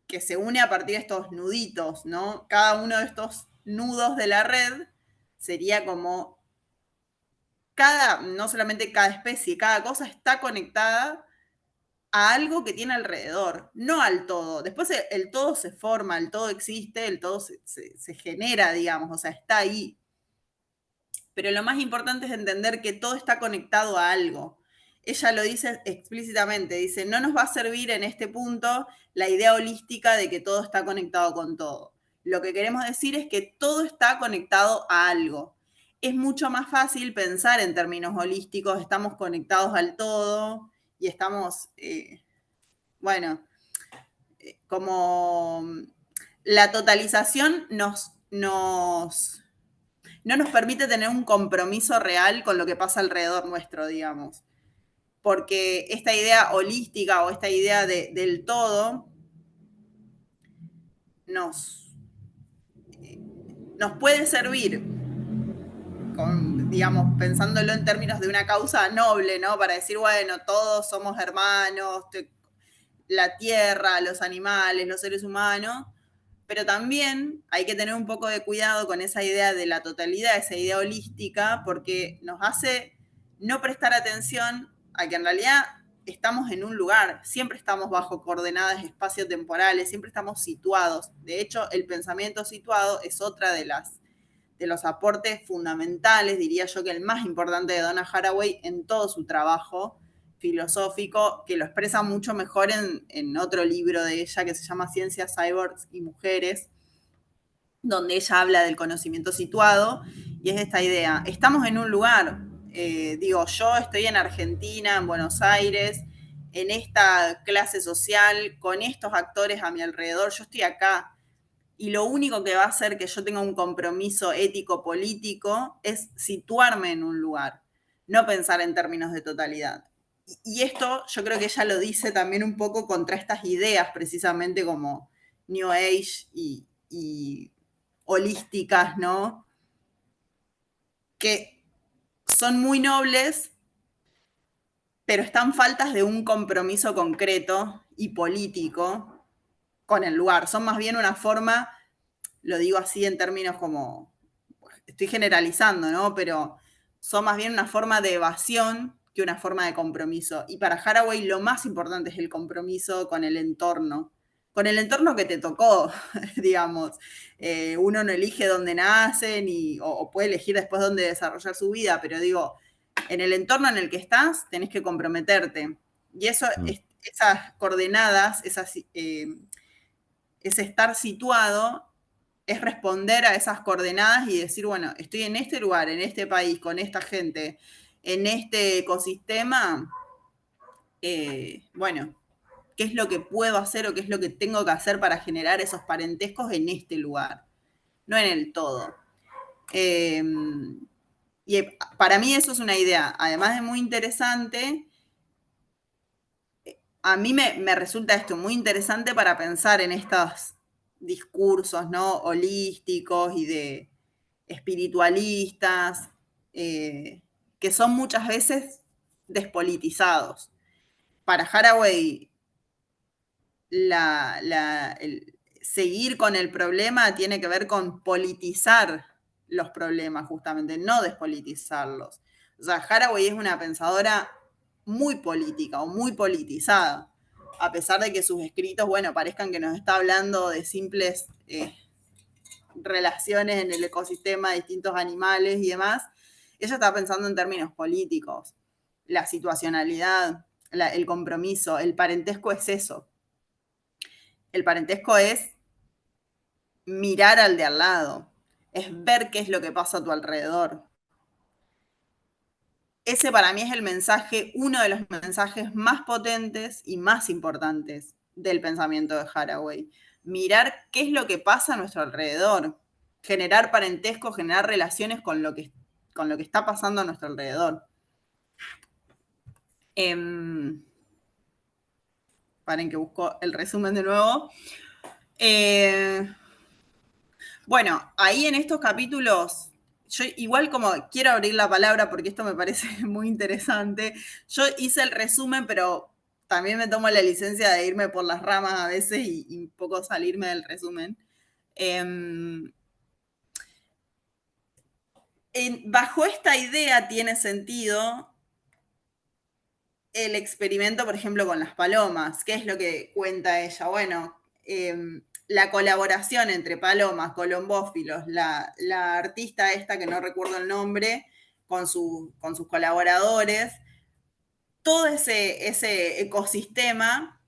que se une a partir de estos nuditos, ¿no? Cada uno de estos nudos de la red sería como no solamente cada especie, cada cosa está conectada a algo que tiene alrededor, no al todo. Después el todo se forma, el todo existe, el todo se genera, digamos, o sea, está ahí. Pero lo más importante es entender que todo está conectado a algo. Ella lo dice explícitamente, dice, no nos va a servir en este punto la idea holística de que todo está conectado con todo. Lo que queremos decir es que todo está conectado a algo. Es mucho más fácil pensar en términos holísticos, estamos conectados al todo y estamos, bueno, como la totalización no nos permite tener un compromiso real con lo que pasa alrededor nuestro, digamos. Porque esta idea holística o esta idea del todo nos puede servir, digamos, pensándolo en términos de una causa noble, ¿no? Para decir, bueno, todos somos hermanos, la tierra, los animales, los seres humanos, pero también hay que tener un poco de cuidado con esa idea de la totalidad, esa idea holística, porque nos hace no prestar atención a que en realidad estamos en un lugar, siempre estamos bajo coordenadas espaciotemporales, siempre estamos situados. De hecho, el pensamiento situado es otra de los aportes fundamentales, diría yo que el más importante de Donna Haraway en todo su trabajo, filosófico que lo expresa mucho mejor en otro libro de ella que se llama Ciencias, Cyborgs y Mujeres, donde ella habla del conocimiento situado, y es esta idea, estamos en un lugar, digo, yo estoy en Argentina, en Buenos Aires, en esta clase social, con estos actores a mi alrededor, yo estoy acá, y lo único que va a hacer que yo tenga un compromiso ético-político es situarme en un lugar, no pensar en términos de totalidad. Y esto yo creo que ella lo dice también un poco contra estas ideas, precisamente como New Age y holísticas, ¿no? Que son muy nobles, pero están faltas de un compromiso concreto y político con el lugar. Son más bien una forma, lo digo así en términos como, estoy generalizando, ¿no? Pero son más bien una forma de evasión que una forma de compromiso. Y para Haraway lo más importante es el compromiso con el entorno que te tocó, digamos. Uno no elige dónde nace o puede elegir después dónde desarrollar su vida, pero digo, en el entorno en el que estás tenés que comprometerte. Y eso, esas coordenadas, ese estar situado, es responder a esas coordenadas y decir, bueno, estoy en este lugar, en este país, con esta gente, en este ecosistema, bueno, ¿qué es lo que puedo hacer o qué es lo que tengo que hacer para generar esos parentescos en este lugar? No en el todo. Y para mí eso es una idea, además de muy interesante, a mí me resulta esto muy interesante para pensar en estos discursos, ¿no? Holísticos y de espiritualistas, que son muchas veces despolitizados. Para Haraway, seguir con el problema tiene que ver con politizar los problemas, justamente, no despolitizarlos. O sea, Haraway es una pensadora muy política o muy politizada, a pesar de que sus escritos, bueno, parezcan que nos está hablando de simples relaciones en el ecosistema de distintos animales y demás. Ella está pensando en términos políticos, la situacionalidad, el compromiso, el parentesco es eso. El parentesco es mirar al de al lado, es ver qué es lo que pasa a tu alrededor. Ese para mí es el mensaje, uno de los mensajes más potentes y más importantes del pensamiento de Haraway. Mirar qué es lo que pasa a nuestro alrededor, generar parentesco, generar relaciones con lo que está pasando a nuestro alrededor. Paren que busco el resumen de nuevo. Bueno, ahí en estos capítulos, yo igual como quiero abrir la palabra porque esto me parece muy interesante, yo hice el resumen, pero también me tomo la licencia de irme por las ramas a veces y un poco salirme del resumen. Bajo esta idea tiene sentido el experimento, por ejemplo, con las palomas. ¿Qué es lo que cuenta ella? Bueno, la colaboración entre palomas, colombófilos, la artista esta, que no recuerdo el nombre, con sus colaboradores, todo ese ecosistema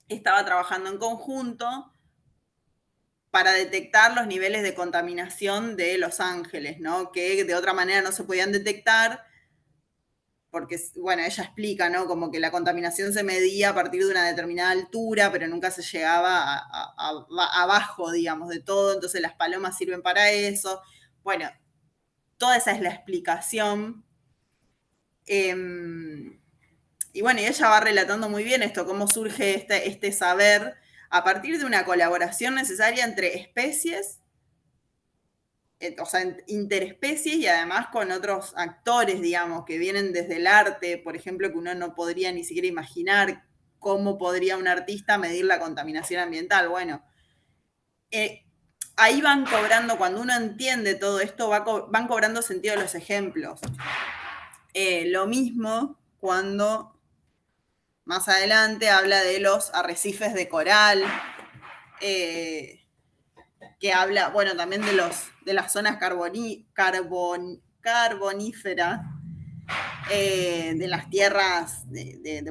estaba trabajando en conjunto para detectar los niveles de contaminación de Los Ángeles, ¿no? Que de otra manera no se podían detectar, porque, bueno, ella explica, ¿no? Como que la contaminación se medía a partir de una determinada altura, pero nunca se llegaba abajo, digamos, de todo, entonces las palomas sirven para eso. Bueno, toda esa es la explicación. Y bueno, y ella va relatando muy bien esto, cómo surge este saber a partir de una colaboración necesaria entre especies, o sea, interespecies y además con otros actores, digamos, que vienen desde el arte, por ejemplo, que uno no podría ni siquiera imaginar cómo podría un artista medir la contaminación ambiental. Bueno, ahí van cobrando, cuando uno entiende todo esto, van cobrando sentido los ejemplos. Lo mismo cuando más adelante habla de los arrecifes de coral, que habla, bueno, también de las zonas carboníferas, de las tierras,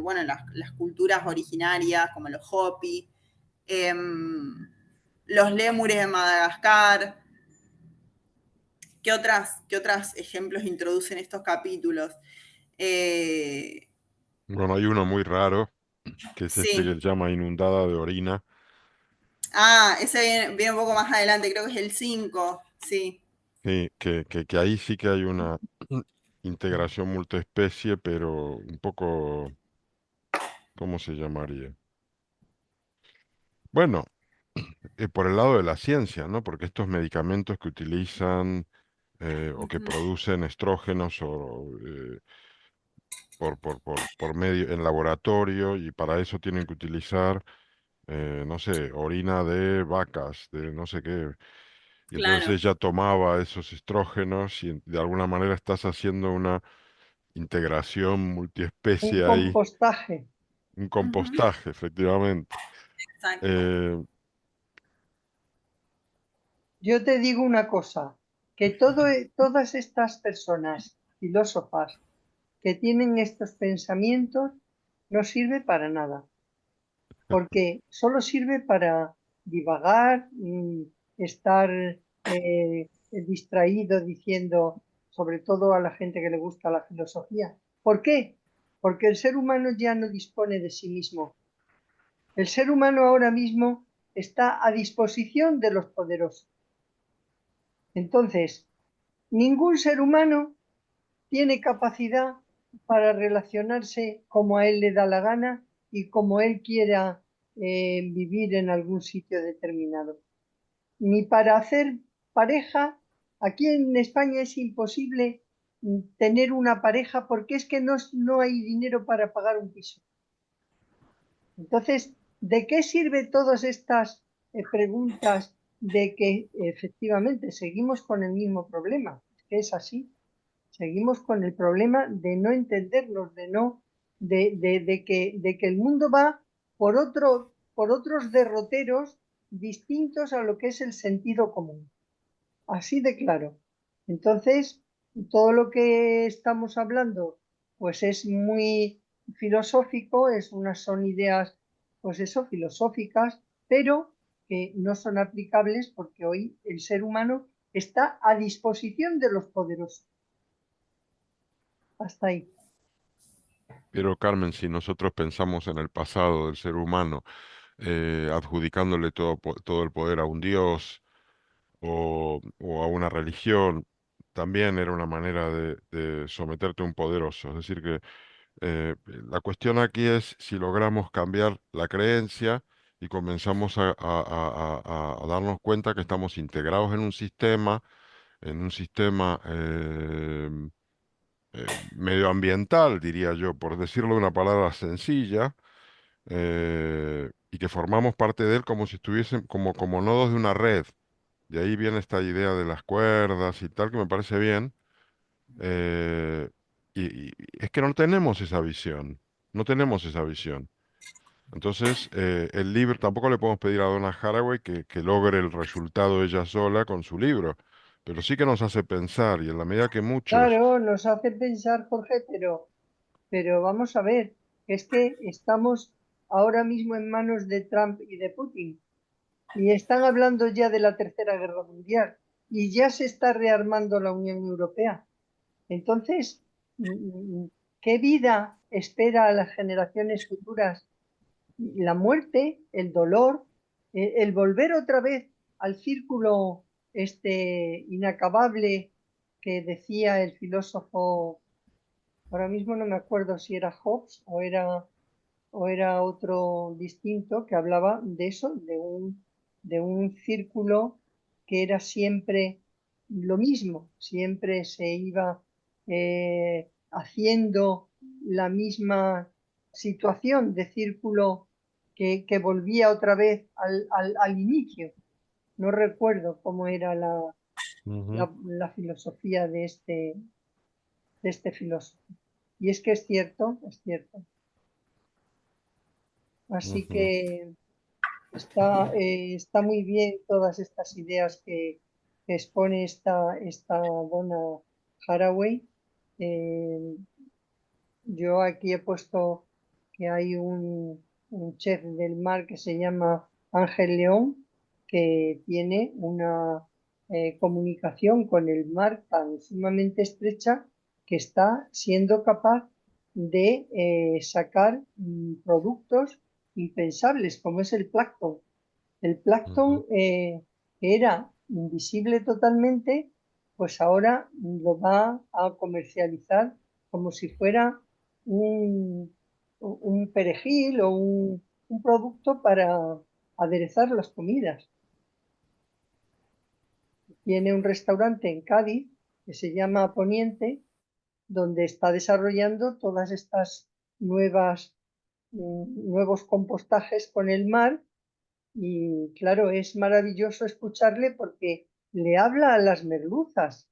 bueno, las culturas originarias, como los Hopi, los lémures de Madagascar. ¿Qué otros ejemplos introducen estos capítulos? Bueno, hay uno muy raro, que es este que Sí. se llama Inundada de Orina. Ese viene un poco más adelante, creo que es el 5, sí. Sí, que ahí sí que hay una integración multiespecie, pero un poco, ¿cómo se llamaría? Bueno, por el lado de la ciencia, ¿no? Porque estos medicamentos que utilizan o que producen estrógenos por medio en laboratorio y para eso tienen que utilizar, no sé, orina de vacas, de no sé qué. Y entonces Claro. ella tomaba esos estrógenos y de alguna manera estás haciendo una integración Un multiespecie ahí, compostaje. un compostaje, efectivamente. Exacto. Eh, Yo te digo una cosa, que todas estas personas filósofas que tienen estos pensamientos no sirve para nada, porque solo sirve para divagar, estar distraído diciendo, sobre todo a la gente que le gusta la filosofía. ¿Por qué? Porque el ser humano ya no dispone de sí mismo. El ser humano ahora mismo está a disposición de los poderosos. Entonces, ningún ser humano tiene capacidad para relacionarse como a él le da la gana y como él quiera vivir en algún sitio determinado. Ni para hacer pareja, aquí en España es imposible tener una pareja porque es que no hay dinero para pagar un piso. Entonces, ¿de qué sirve todas estas preguntas de que efectivamente seguimos con el mismo problema? Es que es así. Seguimos con el problema de no entendernos, de que el mundo va por otros derroteros distintos a lo que es el sentido común. Así de claro. Entonces, todo lo que estamos hablando, pues es muy filosófico, son ideas, pues eso, filosóficas, pero que no son aplicables porque hoy el ser humano está a disposición de los poderosos. Hasta ahí. pero Carmen, si nosotros pensamos en el pasado del ser humano, adjudicándole todo el poder a un dios o a una religión, también era una manera de someterte a un poderoso. Es decir, que la cuestión aquí es si logramos cambiar la creencia y comenzamos a darnos cuenta que estamos integrados en un sistema medioambiental, diría yo, por decirlo de una palabra sencilla, y que formamos parte de él como si estuviesen como nodos de una red. De ahí viene esta idea de las cuerdas y tal, que me parece bien. eh, y es que no tenemos esa visión, no tenemos esa visión. Entonces, el libro, tampoco le podemos pedir a Donna Haraway que logre el resultado ella sola con su libro, pero sí que nos hace pensar y en la medida que muchos, Claro, nos hace pensar, Jorge, pero vamos a ver, es que estamos ahora mismo en manos de Trump y de Putin y están hablando ya de la Tercera Guerra Mundial y ya se está rearmando la Unión Europea. Entonces, ¿qué vida espera a las generaciones futuras? La muerte, el dolor, el volver otra vez al círculo inacabable que decía el filósofo, ahora mismo no me acuerdo si era Hobbes o era otro distinto, que hablaba de eso, de un círculo que era siempre lo mismo, siempre se iba haciendo la misma situación de círculo que volvía otra vez al inicio. No recuerdo cómo era ujú, la filosofía de este filósofo. Y es que es cierto, es cierto. Así ujú, que está muy bien todas estas ideas que expone esta Donna Haraway. Eh, yo aquí he puesto que hay un chef del mar que se llama Ángel León, que tiene una comunicación con el mar tan sumamente estrecha que está siendo capaz de sacar productos impensables, como es el plancton. El plancton, que era invisible totalmente, pues ahora lo va a comercializar como si fuera un, un perejil o un producto para aderezar las comidas. Tiene un restaurante en Cádiz que se llama Poniente, donde está desarrollando todas estas nuevos compostajes con el mar. Y claro, es maravilloso escucharle porque le habla a las merluzas.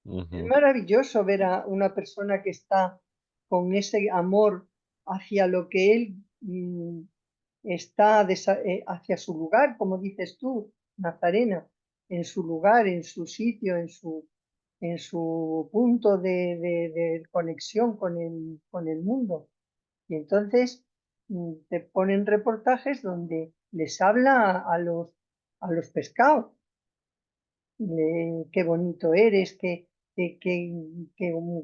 Es maravilloso ver a una persona que está con ese amor hacia lo que él está hacia su lugar, como dices tú, Nazarena, en su lugar, en su sitio, en su punto de conexión con el mundo. Y entonces te ponen reportajes donde les habla a los pescados. Qué bonito eres, qué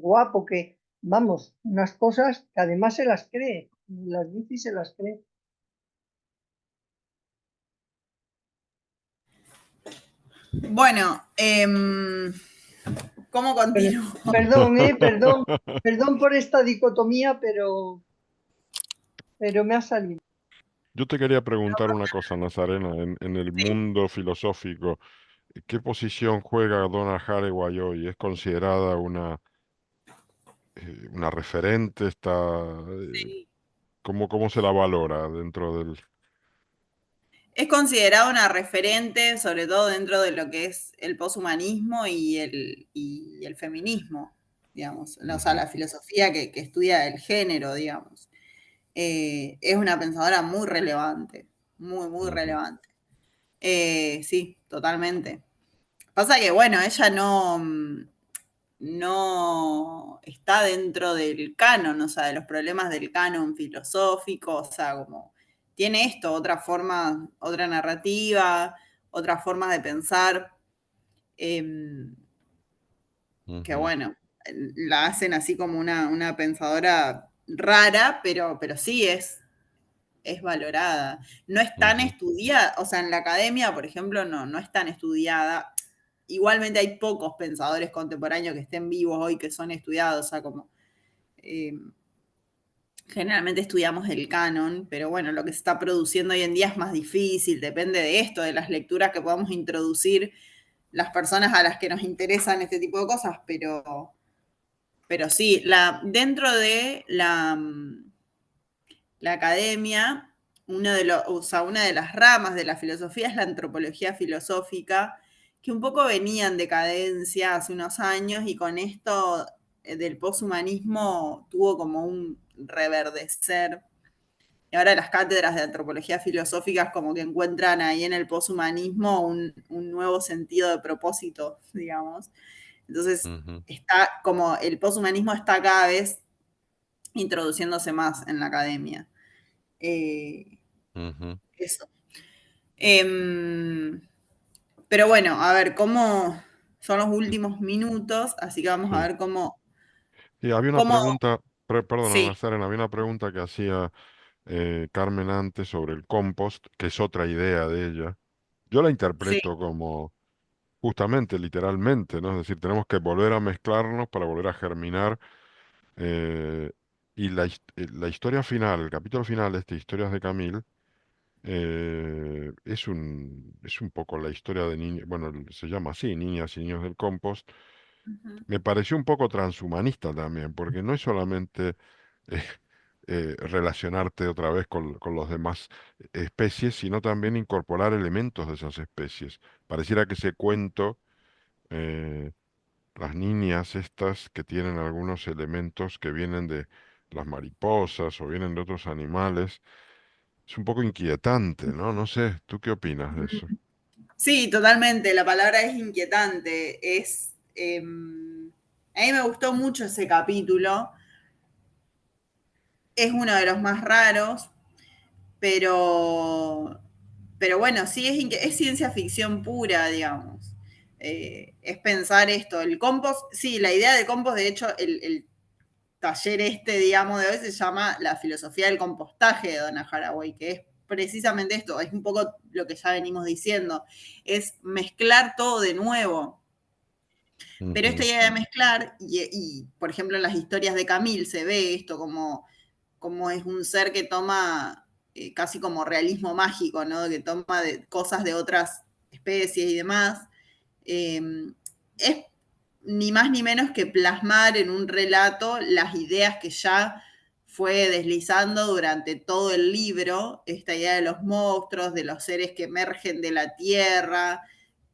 guapo, que vamos, unas cosas que además se las cree, las dice y se las cree. Bueno, ¿cómo continúo? Perdón, perdón, perdón por esta dicotomía, pero me ha salido. Yo te quería preguntar una cosa, Nazarena, en el Sí. mundo filosófico, ¿qué posición juega Donna Haraway hoy? ¿Es considerada una referente? ¿Cómo se la valora dentro del... Es considerada una referente, sobre todo dentro de lo que es el poshumanismo y el feminismo, digamos, o sea, la filosofía que estudia el género, digamos. Es una pensadora muy relevante, muy, muy relevante. Sí, totalmente. Pasa que, bueno, ella no está dentro del canon, o sea, de los problemas del canon filosófico, o sea, como tiene esto, otra forma, otra narrativa, otras formas de pensar, que bueno, la hacen así como una pensadora rara, pero sí es valorada. No es tan estudiada, o sea, en la academia, por ejemplo, no es tan estudiada. Igualmente hay pocos pensadores contemporáneos que estén vivos hoy que son estudiados, o sea, como generalmente estudiamos el canon, pero bueno, lo que se está produciendo hoy en día es más difícil, depende de esto, de las lecturas que podamos introducir las personas a las que nos interesan este tipo de cosas, pero sí, dentro de la academia, una de las ramas de la filosofía es la antropología filosófica, que un poco venía en decadencia hace unos años y con esto del poshumanismo tuvo como un reverdecer. Y ahora las cátedras de antropología filosófica como que encuentran ahí en el poshumanismo un nuevo sentido de propósito, digamos. Entonces, está como el poshumanismo está cada vez introduciéndose más en la academia. Eso. Pero bueno, a ver, cómo son los últimos minutos, así que vamos a Sí. ver cómo, Y había una cómo, pregunta, perdona, sí, Nazarena, había una pregunta que hacía Carmen antes sobre el compost, que es otra idea de ella. Yo la sí, interpreto como justamente, literalmente, ¿no? Es decir, tenemos que volver a mezclarnos para volver a germinar. eh, y la historia final, el capítulo final de esta Historias de Camil, es un poco la historia de niños, bueno, se llama así, Niñas y Niños del Compost. Me pareció un poco transhumanista también, porque no es solamente eh, relacionarte otra vez con los demás especies, sino también incorporar elementos de esas especies. Pareciera que ese cuento, eh, las niñas estas que tienen algunos elementos que vienen de las mariposas o vienen de otros animales, es un poco inquietante, ¿no? No sé, ¿tú qué opinas de eso? Sí, totalmente. La palabra es inquietante. A mí me gustó mucho ese capítulo. Es uno de los más raros, pero, pero bueno, sí es ciencia ficción pura, digamos. Es pensar esto. El compost, sí, la idea de compost, de hecho, el taller digamos, de hoy se llama La filosofía del compostaje de Donna Haraway, que es precisamente esto, es un poco lo que ya venimos diciendo, es mezclar todo de nuevo. Pero esta Ujú, idea de mezclar, por ejemplo en las historias de Camille se ve esto como es un ser que toma casi como realismo mágico, ¿no? Que toma cosas de otras especies y demás. Eh, es ni más ni menos que plasmar en un relato las ideas que ya fue deslizando durante todo el libro, esta idea de los monstruos, de los seres que emergen de la tierra,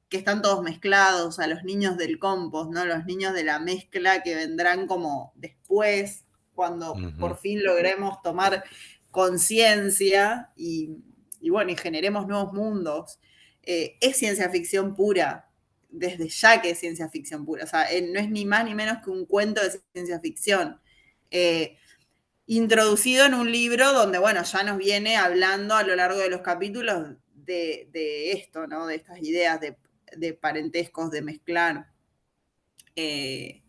que están todos mezclados, a los niños del compost, ¿no? Los niños de la mezcla que vendrán como después, cuando ujú. por fin logremos tomar conciencia y bueno, y generemos nuevos mundos. Es ciencia ficción pura, desde ya que es ciencia ficción pura. O sea, no es ni más ni menos que un cuento de ciencia ficción. Eh, Introducido en un libro donde, bueno, ya nos viene hablando a lo largo de los capítulos de esto, ¿no? De estas ideas de parentescos, de mezclar. Eh,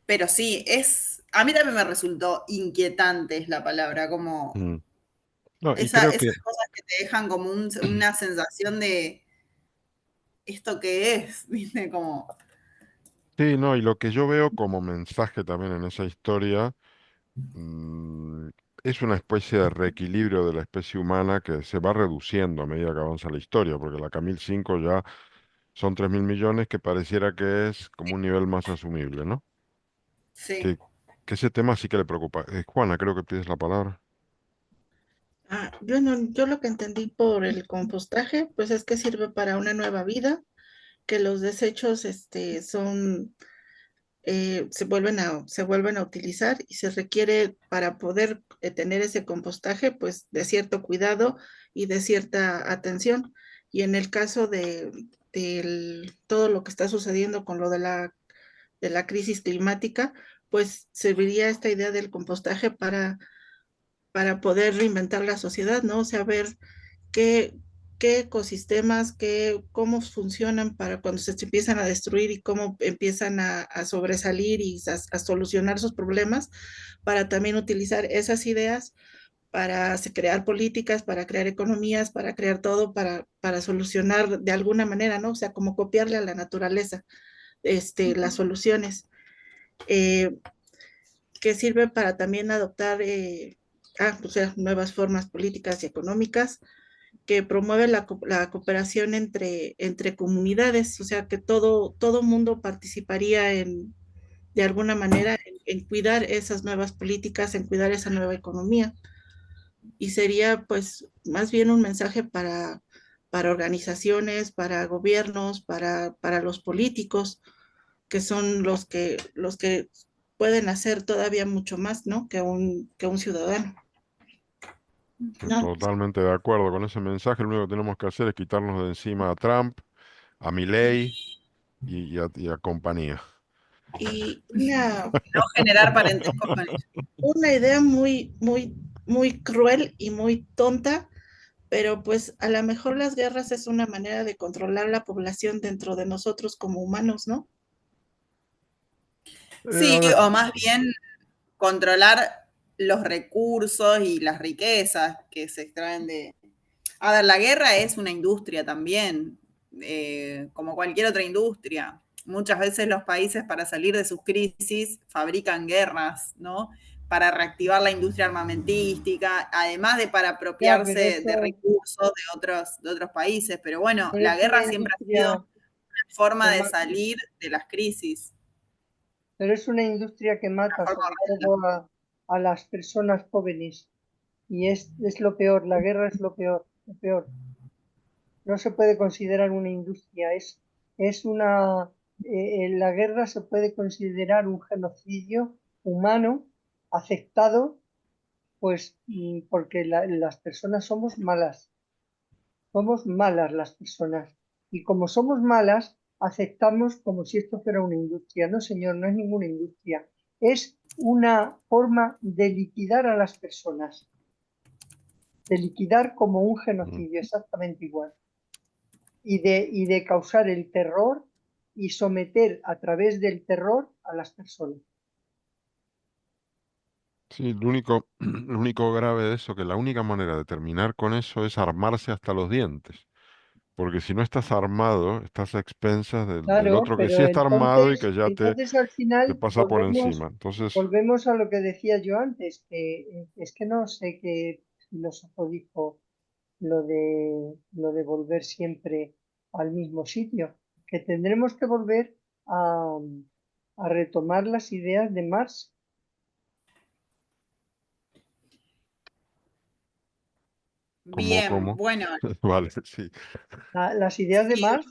pero sí, a mí también me resultó inquietante es la palabra, como Mm. No, y creo esas que cosas que te dejan como una sensación de esto que es, ¿viste? Como, sí, no, y lo que yo veo como mensaje también en esa historia mm, es una especie de reequilibrio de la especie humana que se va reduciendo a medida que avanza la historia, porque la Camil 5 ya son 3.000 millones que pareciera que es como un nivel más asumible, ¿no? sí. Que, que ese tema sí que le preocupa. Juana, creo que pides la palabra. Yo no, yo lo que entendí por el compostaje, pues es que sirve para una nueva vida, que los desechos, se vuelven a utilizar y se requiere para poder tener ese compostaje, pues de cierto cuidado y de cierta atención. Y en el caso de todo lo que está sucediendo con lo de la crisis climática, pues serviría esta idea del compostaje para poder reinventar la sociedad, ¿no? O sea, ver qué, qué ecosistemas, cómo funcionan para cuando se empiezan a destruir y cómo empiezan a sobresalir y a solucionar sus problemas, para también utilizar esas ideas para crear políticas, para crear economías, para crear todo, para solucionar de alguna manera, ¿no? O sea, como copiarle a la naturaleza las soluciones, eh, que sirve para también adoptar o sea, nuevas formas políticas y económicas, que promueve la cooperación entre comunidades, o sea, que todo mundo participaría de alguna manera en cuidar esas nuevas políticas, en cuidar esa nueva economía. Y sería pues más bien un mensaje para organizaciones, para gobiernos, para los políticos, que son los que pueden hacer todavía mucho más, ¿no? Que un ciudadano. ¿No? Totalmente de acuerdo con ese mensaje. Lo único que tenemos que hacer es quitarnos de encima a Trump, a Milei y a compañía. Y No generar parentescos con ellos. una idea muy cruel y muy tonta, pero pues a lo mejor las guerras es una manera de controlar la población dentro de nosotros como humanos, ¿no? A Sí, ver, o más bien controlar los recursos y las riquezas que se extraen de... A ver, la guerra es una industria también, como cualquier otra industria. Muchas veces los países para salir de sus crisis fabrican guerras, ¿no? Para reactivar la industria armamentística, además de para Ya, pero apropiarse de recursos de otros países. Pero bueno, la es una guerra siempre ha sido industria una forma que de mata, salir de las crisis. pero es una industria que Una mata forma sobre horrenda. todo a las personas jóvenes. Y es lo peor, la guerra es lo peor, lo peor. No se puede considerar una industria, es una, la guerra se puede considerar un genocidio humano aceptado, pues porque las personas somos malas las personas. Y como somos malas, aceptamos como si esto fuera una industria. No, señor, no es ninguna industria. Es una forma de liquidar a las personas, de liquidar como un genocidio, exactamente igual. Y de causar el terror y someter a través del terror a las personas. Sí, lo único grave de eso, que la única manera de terminar con eso es armarse hasta los dientes. Porque si no estás armado, estás a expensas del Claro, otro que sí pero está armado y que ya entonces al te final pasa por encima. Entonces, volvemos a lo que decía yo antes, que es que no sé qué filósofo dijo lo de volver siempre al mismo sitio, que tendremos que volver a retomar las ideas de Marx. Bien, ¿cómo? bueno, Vale, sí. Las ideas de sí, Marx,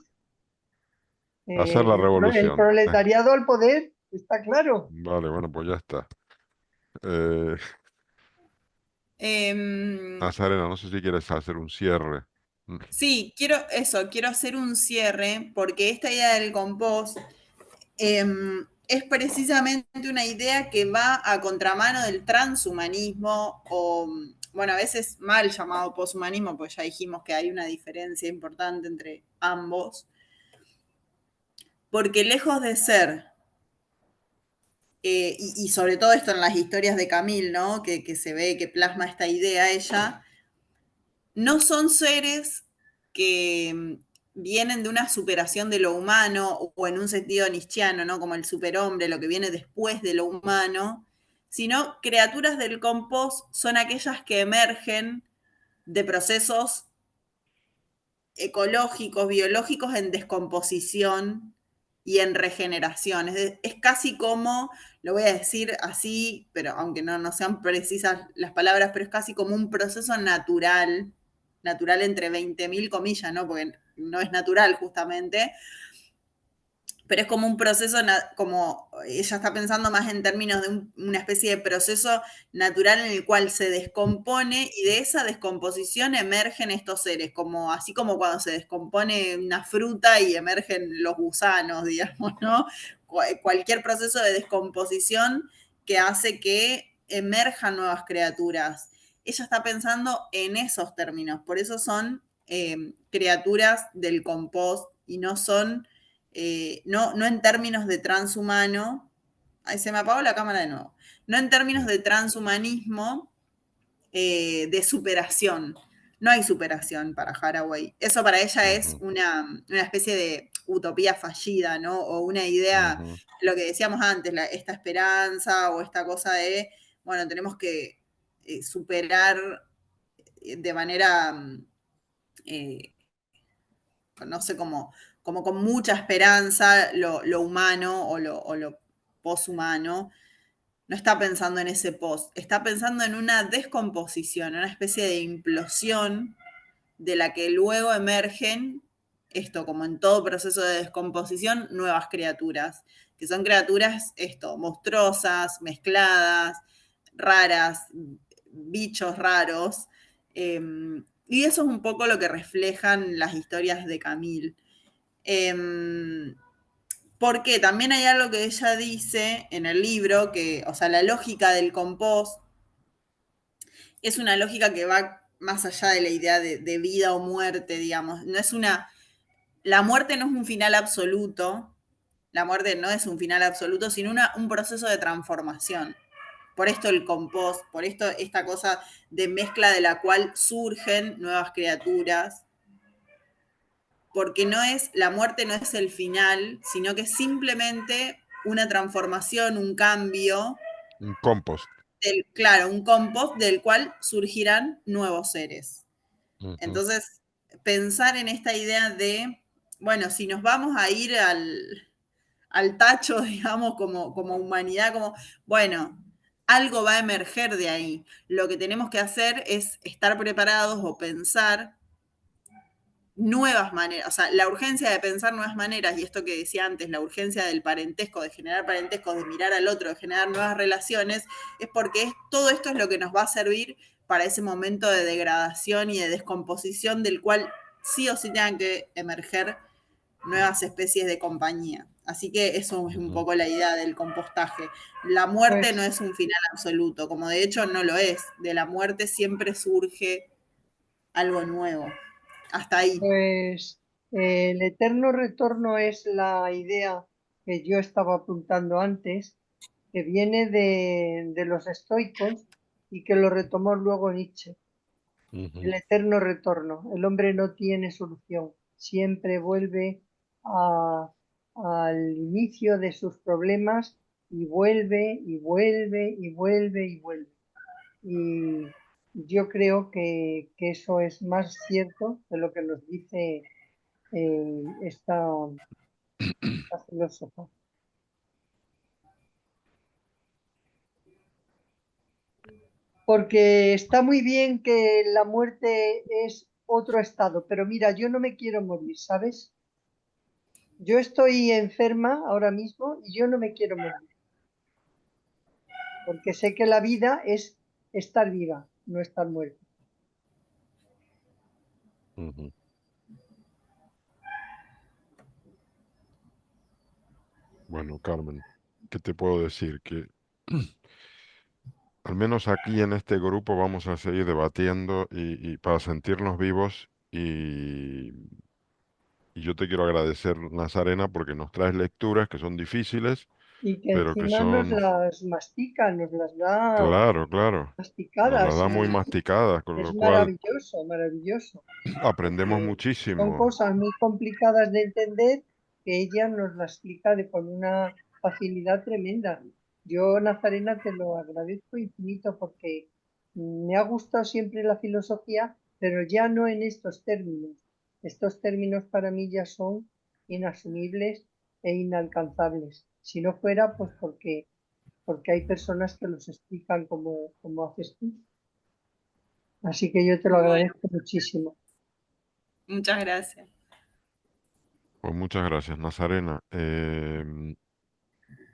Hacer la el revolución. proletariado al poder, está claro. Vale, bueno, pues ya está. Eh, em, Nazarena, no sé si quieres hacer un cierre. sí, quiero hacer un cierre porque esta idea del compost es precisamente una idea que va a contramano del transhumanismo o, bueno, a veces mal llamado poshumanismo, pues ya dijimos que hay una diferencia importante entre ambos, porque lejos de ser, y sobre todo esto en las historias de Camille, ¿no? Que se ve que plasma esta idea ella, no son seres que vienen de una superación de lo humano o en un sentido nietzscheano, ¿no? Como el superhombre, lo que viene después de lo humano, sino criaturas del compost son aquellas que emergen de procesos ecológicos, biológicos en descomposición y en regeneración. Es casi como, lo voy a decir así, pero aunque no sean precisas las palabras, pero es casi como un proceso natural, natural entre 20.000 comillas, ¿no? Porque no es natural justamente, pero es como un proceso, como ella está pensando más en términos de una especie de proceso natural en el cual se descompone y de esa descomposición emergen estos seres, como así como cuando se descompone una fruta y emergen los gusanos, digamos, ¿no? Cualquier proceso de descomposición que hace que emerjan nuevas criaturas. Ella está pensando en esos términos, por eso son criaturas del compost y no son no en términos de transhumano, ay, se me apagó la cámara de nuevo, no en términos de transhumanismo, de superación. No hay superación para Haraway. Eso para ella es una especie de utopía fallida, ¿no? O una idea, lo que decíamos antes, esta esperanza o esta cosa de, bueno, tenemos que superar de manera, no sé cómo, como con mucha esperanza lo humano o lo poshumano, no está pensando en ese post, está pensando en una descomposición, una especie de implosión de la que luego emergen, esto como en todo proceso de descomposición, nuevas criaturas, que son criaturas, esto, monstruosas, mezcladas, raras, bichos raros, y eso es un poco lo que reflejan las historias de Camille. Porque también hay algo que ella dice en el libro, que, o sea, la lógica del compost es una lógica que va más allá de la idea de vida o muerte, digamos. No es la muerte no es un final absoluto, la muerte no es un final absoluto, sino un proceso de transformación. Por esto el compost, por esto esta cosa de mezcla de la cual surgen nuevas criaturas, porque la muerte no es el final, sino que es simplemente una transformación, un cambio, Un compost. claro, un compost del cual surgirán nuevos seres. Ujú. Entonces, pensar en esta idea de, bueno, si nos vamos a ir al tacho, digamos, como humanidad, como, bueno, algo va a emerger de ahí. Lo que tenemos que hacer es estar preparados o pensar nuevas maneras, o sea, la urgencia de pensar nuevas maneras, y esto que decía antes, la urgencia del parentesco, de generar parentescos, de mirar al otro, de generar nuevas relaciones, es porque todo esto es lo que nos va a servir para ese momento de degradación y de descomposición del cual sí o sí tengan que emerger nuevas especies de compañía. Así que eso es un poco la idea del compostaje. La muerte Pues- no es un final absoluto, como de hecho no lo es. De la muerte siempre surge algo nuevo. Hasta ahí. Pues el eterno retorno es la idea que yo estaba apuntando antes, que viene de los estoicos y que lo retomó luego Nietzsche. El eterno retorno. El hombre no tiene solución. Siempre vuelve al inicio de sus problemas y vuelve y vuelve y vuelve y vuelve. Y yo creo que eso es más cierto de lo que nos dice esta filósofa. Porque está muy bien que la muerte es otro estado, pero mira, yo no me quiero morir, ¿sabes? Yo estoy enferma ahora mismo y yo no me quiero morir, porque sé que la vida es estar viva, no estar muerta. Ujú. Bueno, Carmen, ¿qué te puedo decir? Que al menos aquí en este grupo vamos a seguir debatiendo y para sentirnos vivos y yo te quiero agradecer, Nazarena, porque nos traes lecturas que son difíciles, Y que pero que encima nos son, las mastica, nos las da claro, claro, nos las masticadas da muy y masticadas, con es lo cual maravilloso, maravilloso. aprendemos Porque son muchísimo. cosas muy complicadas de entender que ella nos las explica con una facilidad tremenda. Yo, Nazarena, te lo agradezco infinito porque me ha gustado siempre la filosofía, pero ya no en estos términos. Estos términos para mí ya son inasumibles e inalcanzables. Si no fuera, pues porque hay personas que los explican como haces tú. Así que yo te lo Bueno, agradezco muchísimo. muchas gracias. Pues muchas gracias, Nazarena.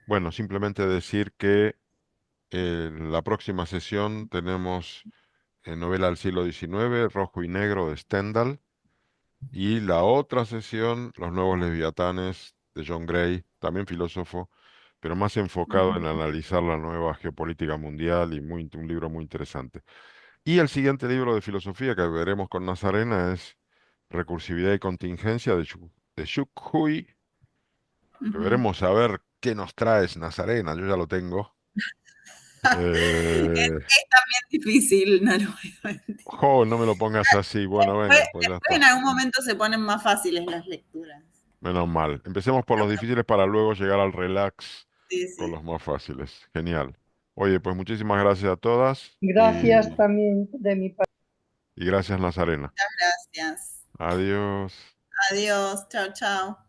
Bueno, simplemente decir que la próxima sesión tenemos novela del siglo XIX, Rojo y Negro de Stendhal, y la otra sesión, Los Nuevos Leviatanes de John Gray, también filósofo, pero más enfocado en analizar la nueva geopolítica mundial y un libro muy interesante. Y el siguiente libro de filosofía que veremos con Nazarena es Recursividad y Contingencia de Shuk Hui, que veremos a ver qué nos traes, Nazarena, yo ya lo tengo. Eh, Es difícil, no lo voy a mentir. no me lo pongas así, bueno, venga, pues ya Después en está. algún momento se ponen más fáciles las lecturas. Menos mal. Empecemos por los difíciles para luego llegar al relax Sí, con sí. los más fáciles. Genial. Oye, pues muchísimas gracias a todas Gracias también de mi parte. y gracias, Nazarena. Gracias. Adiós. Adiós. Chao, chao.